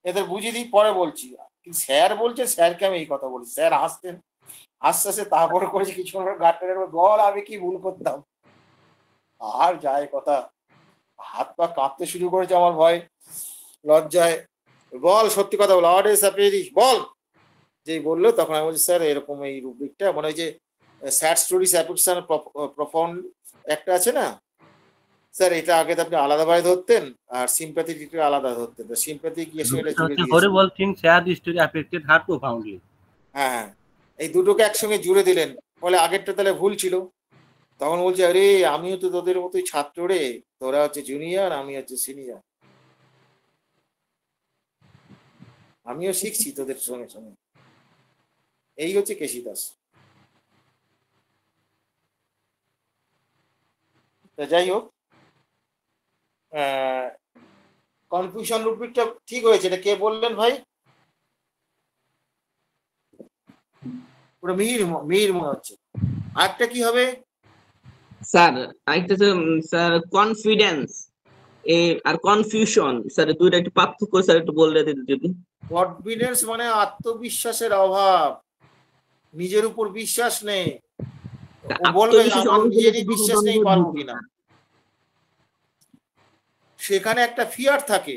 এদের বুঝিয়ে দিই পরে বলছি। কিন্তু স্যার বলছে, স্যারকে আমি এই কথা বলছি, স্যার হাসতেন, আস্তে আস্তে তারপরে করেছে কিছু গার্ডেনের বল আমি কি ভুল করতাম, আর যায় কথা, হাত পা কাঁপতে শুরু করেছে আমার ভয় লজ্জায়। বল সত্যি কথা বল, বল। যেই বললো তখন আমি বলছি স্যার এরকম এই রুব্রিকটা মনে হয় যে স্যাড স্টোরিজ অ্যাফেকশন প্রফাউন্ড একটা আছে না স্যার, এটা আগে তো আপনি আলাদাভাবে ধরতেন আর সিম্প্যাথিক আলাদা ধরতেন, তো সিম্প্যাথিক গিয়ে এটা জুড়ে দিয়েছেন। Horrible thing sad story affected heart profoundly. হ্যাঁ, এই দুটোকে একসঙ্গে জুড়ে দিলেন, বলে আগেরটা তাহলে ভুল ছিল। তখন বলছে আরে আমিও তো তোদের মতোই ছাত্র রে, তোরা হচ্ছে জুনিয়র, আমি হচ্ছে সিনিয়র, আমিও শিখছি তোদের সঙ্গে সঙ্গে। এই হচ্ছে কেশিদাস। যাই হোক, কনফিউশন রুব্রিকটা ঠিক হয়েছে, এটা কে বললেন ভাই? পুরো মিহির মনে হচ্ছে। আরেকটা কি হবে স্যার? আরেকটা স্যার কনফিডেন্স আর কনফিউশন, স্যার দুইটা একটু পার্থক্য স্যার একটু বলে দিতে যদি। কনফিডেন্স মানে আত্মবিশ্বাসের অভাব, নিজের উপর বিশ্বাস নেই, ও বলবে যে আত্মবিশ্বাস আমার অনেক নিজেরই জায়গাতে বিশ্বাস নেই পারবো কিনা। সেখানে একটা ফিয়ার থাকে,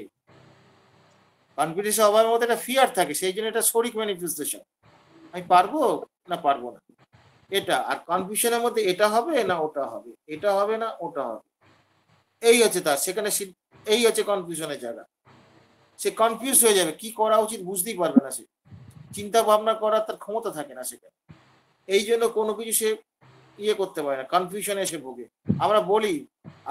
কনফিডেন্স অভাবের মধ্যে একটা ফিয়ার থাকে, সেই জন্য এটা শরিক ম্যানিফেস্টেশন। আমি পারবো না পারবো না এটা, আর কনফিউশনের মধ্যে এটা হবে না ওটা হবে, এটা হবে না ওটা হবে, এই হচ্ছে তার সেখানে এই হচ্ছে কনফিউশনের জায়গা। সে কনফিউজ হয়ে যাবে, কি করা উচিত বুঝতেই পারবে না, সে চিন্তা ভাবনা করার তার ক্ষমতা থাকে না সেখানে। এই জন্য কোনো কিছু সে ইয়ে করতে পারে না, কনফিউশনে এসে ভোগে। আমরা বলি,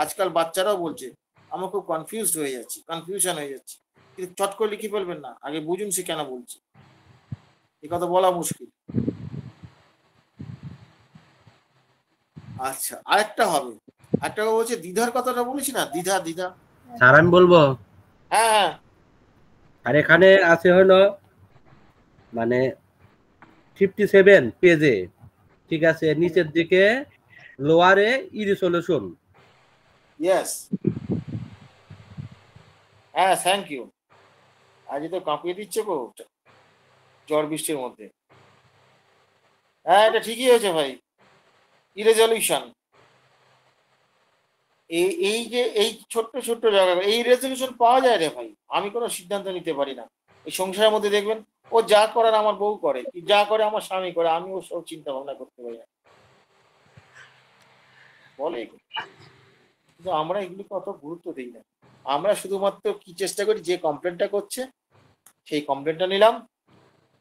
আজকাল বাচ্চারাও বলছে আমরা খুব কনফিউজড হয়ে যাচ্ছি, কনফিউশন হয়ে যাচ্ছে, কিন্তু চট করে লিখে ফেলবেন না, আগে বুঝুন সে কেন বলছে, এ কথা বলা মুশকিল। আচ্ছা, আরেকটা হবে, একটা বলছে দ্বিধার কথাটা বলেছি না, দ্বিধা দ্বিধা। স্যার আমি বলবো, হ্যাঁ হ্যাঁ, আর এখানে আছে হলো মানে 57 পেজে, ঠিক আছে, নিচের দিকে লোয়ারে ইরিসোলিউশন। ইয়েস, হ্যাঁ থ্যাংক ইউ। আজ তো কাঁপিয়ে দিচ্ছে গো ঝড় বৃষ্টির মধ্যে। হ্যাঁ এটা ঠিকই হয়েছে ভাই, ইরেজলিউশন। এই যে এই ছোট্ট ছোট্ট জায়গা, এই রেজলিউশন পাওয়া যায় রে ভাই। আমি কোনো সিদ্ধান্ত নিতে পারি না এই সংসারের মধ্যে, দেখবেন ও যা করার আমার বউ করে, কি যা করে আমার স্বামী করে, আমি ও সব চিন্তা ভাবনা করতে পারি না, বলে। কিন্তু আমরা এগুলিকে অত গুরুত্ব দিই না। আমরা শুধুমাত্র কি চেষ্টা করি, যে কমপ্লেনটা করছে সেই কমপ্লেনটা নিলাম,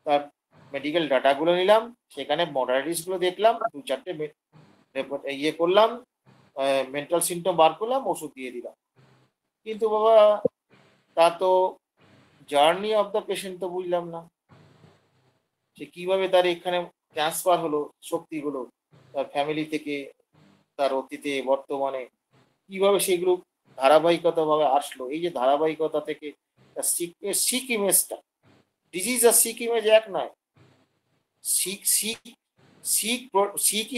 তার মেডিকেল ডাটাগুলো নিলাম, সেখানে মডালিটিস গুলো দেখলাম, 2-4টে ইয়ে করলাম, মেন্টাল সিমটম বার করলাম, ওষুধ দিয়ে দিলাম। কিন্তু বাবা তা তো জার্নি অফ দ্য পেশেন্ট তো বুঝলাম না, সে কিভাবে তার এখানে ট্রান্সফার হলো শক্তিগুলো, তার ফ্যামিলি থেকে তার অতীতে বর্তমানে, কিভাবে সেগুলো ধারাবাহিকতা ভাবে আসলো। এই যে ধারাবাহিকতা থেকে সিক ইমেজটা, ডিজিজ আর সিক ইমেজ এক নয়। Sick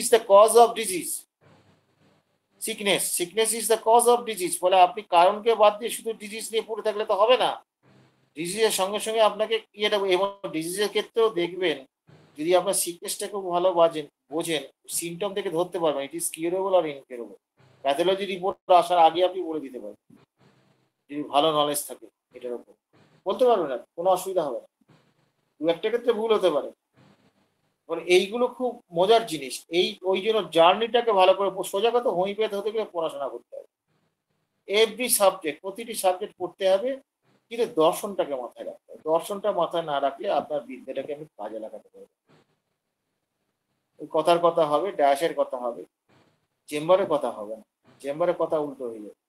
is the cause of disease, sickness is the cause of disease. ফলে আপনি কারণকে বাদ দিয়ে শুধু ডিজিজ নিয়ে পড়ে থাকলে তো হবে না, ডিজিজের সঙ্গে সঙ্গে আপনাকে ইয়েটা, এবং ডিজিজের ক্ষেত্রেও দেখবেন যদি আপনার সিকনেসটাকে ভালো বোঝেন, সিমটম থেকে ধরতে পারবেন ইট ইজ কিউরেবল আর ইনকিউরেবল। প্যাথোলজি রিপোর্ট আসার আগে আপনি বলে দিতে পারবেন, যদি ভালো নলেজ থাকে এটার উপর বলতে পারবেন না, কোনো অসুবিধা হবে না। দু একটা ক্ষেত্রে ভুল হতে পারে, এইগুলো খুব মজার জিনিস। ওই জন্য জার্নিটাকে ভালো করে, সোজা কথা হোমিওপ্যাথ হতে গেলে পড়াশোনা করতে হবে, এভরি সাবজেক্ট, প্রতিটি সাবজেক্ট পড়তে হবে, কিন্তু দর্শনটাকে মাথায় রাখতে হবে। দর্শনটা মাথায় না রাখলে আপনার বিদ্যাটাকে আমি কাজে লাগাতে পারবো। ওই কথার কথা হবে, ড্যাশের কথা হবে, চেম্বারের কথা হবে না, চেম্বারের কথা উল্টো হয়ে যাবে।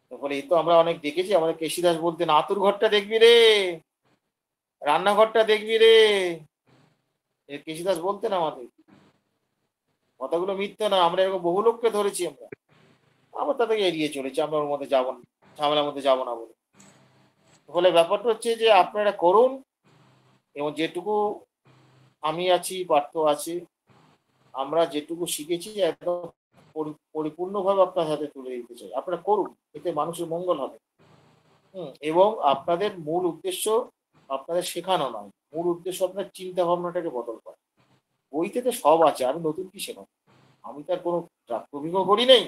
তারপরে এই তো আমরা অনেক দেখেছি, আমাদের কেশি দাস বলতেন আতুর ঘরটা দেখবি রে, রান্নাঘরটা দেখবি রে, কেশি দাস বলতেন আমাদের। কথাগুলো মিথ্যা না, আমরা এরকম বহু লোককে ধরেছি, আমরা তাদেরকে এড়িয়ে চলেছি, আমরা ওর মধ্যে যাবো না, ঝামেলার মধ্যে যাবো না বলে। ফলে ব্যাপারটা হচ্ছে যে আপনারা করুন, এবং যেটুকু আমি আছি, পার্থ আছে, আমরা যেটুকু শিখেছি একদম পরিপূর্ণভাবে আপনার হাতে তুলে দিতে চাই। আপনারা করুন, এতে মানুষের মঙ্গল হবে। এবং আপনাদের মূল উদ্দেশ্য আপনাদের শেখানো নয়, মূল উদ্দেশ্য আপনার চিন্তা ভাবনাটাকে বদল করা। বইতে তো সব আছে, আমি নতুন কি শেখাবো? আমি তার কোনো প্রাথমিক করি নেই,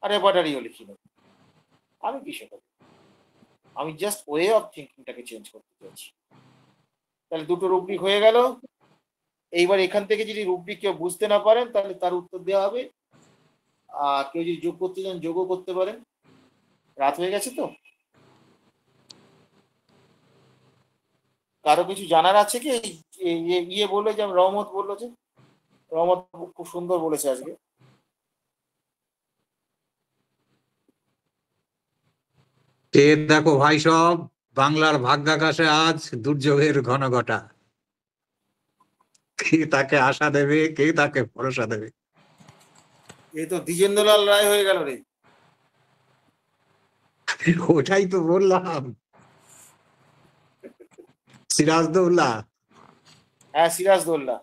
আর রেপার্টারিও লিখি নেই, আমি কি শেখাবো? আমি জাস্ট ওয়ে অফ থিঙ্কিংটাকে চেঞ্জ করতে চাইছি। তাহলে দুটো রুব্রিক হয়ে গেল। এইবার এখান থেকে যদি রুব্রিক কেউ বুঝতে না পারেন, তাহলে তার উত্তর দেওয়া হবে। কেউ যদি যোগ করতে চান যোগও করতে পারেন। রাত হয়ে গেছে তো, কারো কিছু জানার আছে কি? ইয়ে বললো যে রহমত বললো, যে রহমত খুব সুন্দর বলেছে আজকে। দেখো ভাই, সব বাংলার ভাগ্যাকাশে আজ দুর্যোগের ঘনঘটা, কে তাকে আশা দেবে, কে তাকে ভরসা দেবে। এই তো দ্বিজেন্দ্রলাল রায় হয়ে গেল রে। ওটাই তো বললাম, সিরাজদৌল্লা। হ্যাঁ সিরাজদৌল্লা।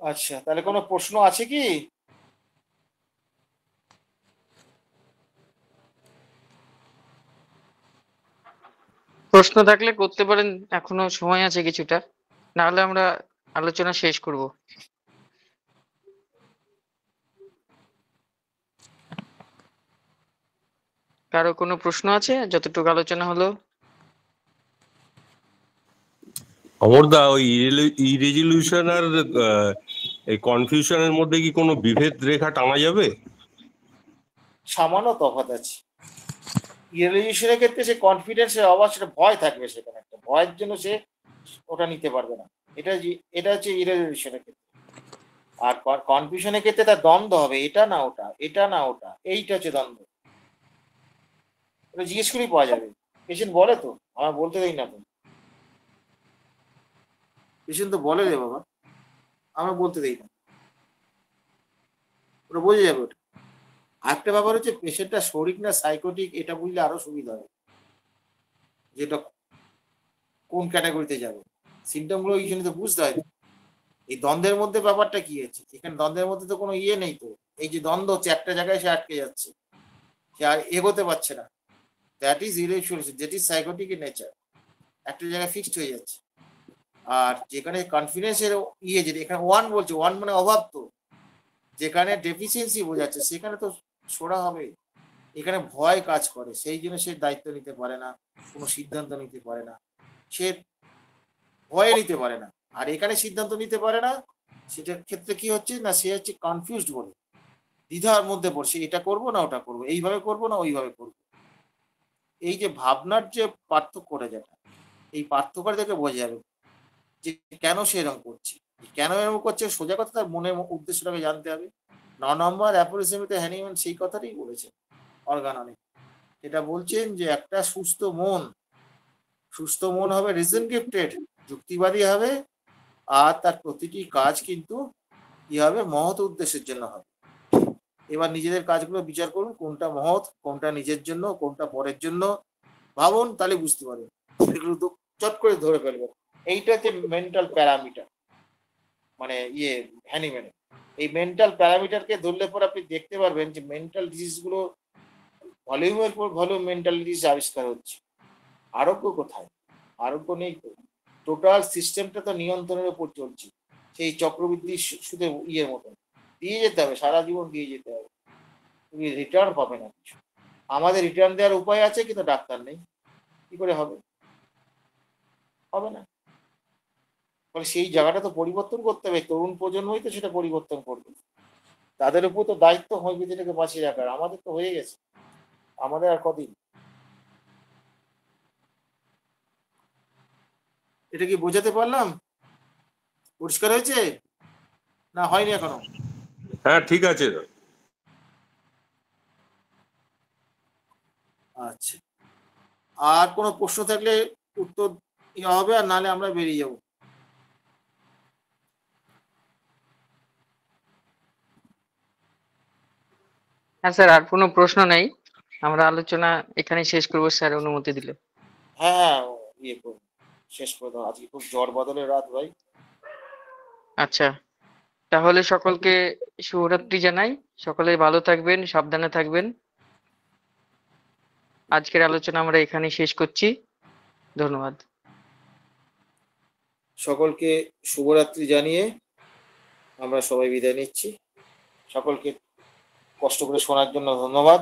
আচ্ছা, তাহলে কোনো প্রশ্ন আছে কি? প্রশ্ন থাকলে করতে পারেন, এখনো সময় আছে কিছুটা, নাহলে আমরা আলোচনা শেষ করব। কারো কোনো প্রশ্ন আছে? যতটুকু আলোচনা হলো। অমরদা, ওই ইরেজলিউশন আর এই কনফিউশনের মধ্যে কি কোনো বিভেদ রেখা টানা যাবে? সামান্য তফাৎ আছে। ইরিলিউশনের ক্ষেত্রে সে কনফিডেন্সের অভাব, সেটা ভয় থাকবে, সেখানে একটা ভয়ের জন্য সে ওটা নিতে পারবে না। এটা হচ্ছে ইরিলিউশনের ক্ষেত্রে। আর কনফিউশনের ক্ষেত্রে তার দ্বন্দ্ব হবে, এটা না ওটা, এটা না ওটা, এইটা হচ্ছে দ্বন্দ্ব। ওটা জিজ্ঞেস করেই পাওয়া যাবে। পেশেন্ট বলে তো, আমার বলতে দেই না তো, পেশেন্ট তো বলে রে বাবা, আমরা বলতে দেই না, ওটা বোঝা যাবে। ওটা আরেকটা ব্যাপার হচ্ছে পেশেন্টটা শরিক না সাইকোটিক, এটা বুঝলে আরো সুবিধা হবে, যেটা কোন ক্যাটাগরিতে যাবে। সিমটম গুলো এইখানে তো বুঝতে হয়। এই দ্বন্দ্বের মধ্যে ব্যাপারটা কি হচ্ছে, এখানে দ্বন্দ্বের মধ্যে তো কোনো ইয়ে নেই তো। এই যে দ্বন্দ্ব হচ্ছে, একটা জায়গায় সে আটকে যাচ্ছে, সে আর এগোতে পারছে না, that is irresolution, that is psychotic in nature. একটা জায়গায় ফিক্সড হয়ে যাচ্ছে। আর যেখানে কনফিডেন্সের ইয়ে, যেটা এখানে ওয়ান বলছে, ওয়ান মানে অভাব, তো যেখানে ডেফিসিয়েন্সি বোঝাচ্ছে সেখানে তো সরা হবে। এখানে ভয় কাজ করে, সেই জন্য সে দায়িত্ব নিতে পারে না, কোনো সিদ্ধান্ত নিতে পারে না, সে ভয়ে নিতে পারে না। আর এখানে সিদ্ধান্ত নিতে পারে না, সেটার ক্ষেত্রে কি হচ্ছে না, সে হচ্ছে কনফিউজড বলে, দ্বিধার মধ্যে পড়ছে, এটা করবো না ওটা করবো, এইভাবে করবো না ওইভাবে করবো। এই যে ভাবনার যে পার্থক্যটা, যেটা এই পার্থক্যটা দেখে বোঝা যাবে যে কেন সে এরকম করছে। কেন এরকম করছে, সোজা কথা তার মনের উদ্দেশ্যটাকে জানতে হবে। 9 নম্বর অ্যাপোরিসমিতে হ্যানিম্যান সেই কথাটাই বলেছেন অর্গাননে। এটা বলছেন যে একটা সুস্থ মন হবে রিজন গিফটেড, যুক্তিবাদী হবে, আর তার প্রতিটি কাজ কিন্তু কি হবে, মহৎ উদ্দেশ্যের জন্য হবে। এবার নিজেদের কাজগুলো বিচার করুন, কোনটা মহৎ, কোনটা নিজের জন্য, কোনটা পরের জন্য ভাবুন, তাহলে বুঝতে পারবেন। এগুলো তো চট করে ধরে ফেলবেন। এইটা হচ্ছে মেন্টাল প্যারামিটার, মানে ইয়ে হ্যানিম্যান। এই মেন্টাল প্যারামিটারকে ধরলে পর আপনি দেখতে পারবেন যে মেন্টাল ডিজিজ গুলো ভলিউমের পর ভলিউম মেন্টাল ডিজিজ আবিষ্কার হচ্ছে। আরোগ্য কোথায়? আরোগ্য নেই তো। টোটাল সিস্টেমটা তো নিয়ন্ত্রণের উপর চলছে, সেই চক্রবৃদ্ধি সুদের ইয়ের মতন দিয়ে যেতে হবে, সারা জীবন দিয়ে যেতে হবে, তুমি রিটার্ন পাবে না কিছু। আমাদের রিটার্ন দেওয়ার উপায় আছে, কিন্তু ডাক্তার নেই, কি করে হবে? হবে না। ফলে সেই জায়গাটা তো পরিবর্তন করতে হবে, তরুণ প্রজন্মই তো সেটা পরিবর্তন করবে। তাদের উপর তো দায়িত্ব হয়ে যেটাকে বাঁচিয়ে রাখার, আমাদের তো হয়ে গেছে, আমাদের আর কদিন। এটা কি বোঝাতে পারলাম? পরিষ্কার হয়েছে না হয়নি এখনো? হ্যাঁ, ঠিক আছে। আচ্ছা, আর কোনো প্রশ্ন থাকলে উত্তর দেওয়া হবে, আর নাহলে আমরা বেরিয়ে যাব। হ্যাঁ স্যার, আর কোনো প্রশ্ন নেই, আমরা আলোচনা এখানে শেষ করবো স্যার অনুমতি দিলে। হ্যাঁ, ইয়ে করুন, শেষ করে দাও, আজকে খুব ঝড় বাদলের রাত ভাই। আচ্ছা, তাহলে সকলকে শুভরাত্রি জানাই। সকলে ভালো থাকবেন, সাবধানে থাকবেন। আজকের আলোচনা আমরা এখানে শেষ করছি। ধন্যবাদ। সকলকে শুভরাত্রি জানিয়ে আমরা সবাই বিদায় নিচ্ছি। সকলকে কষ্ট করে শোনার জন্য ধন্যবাদ।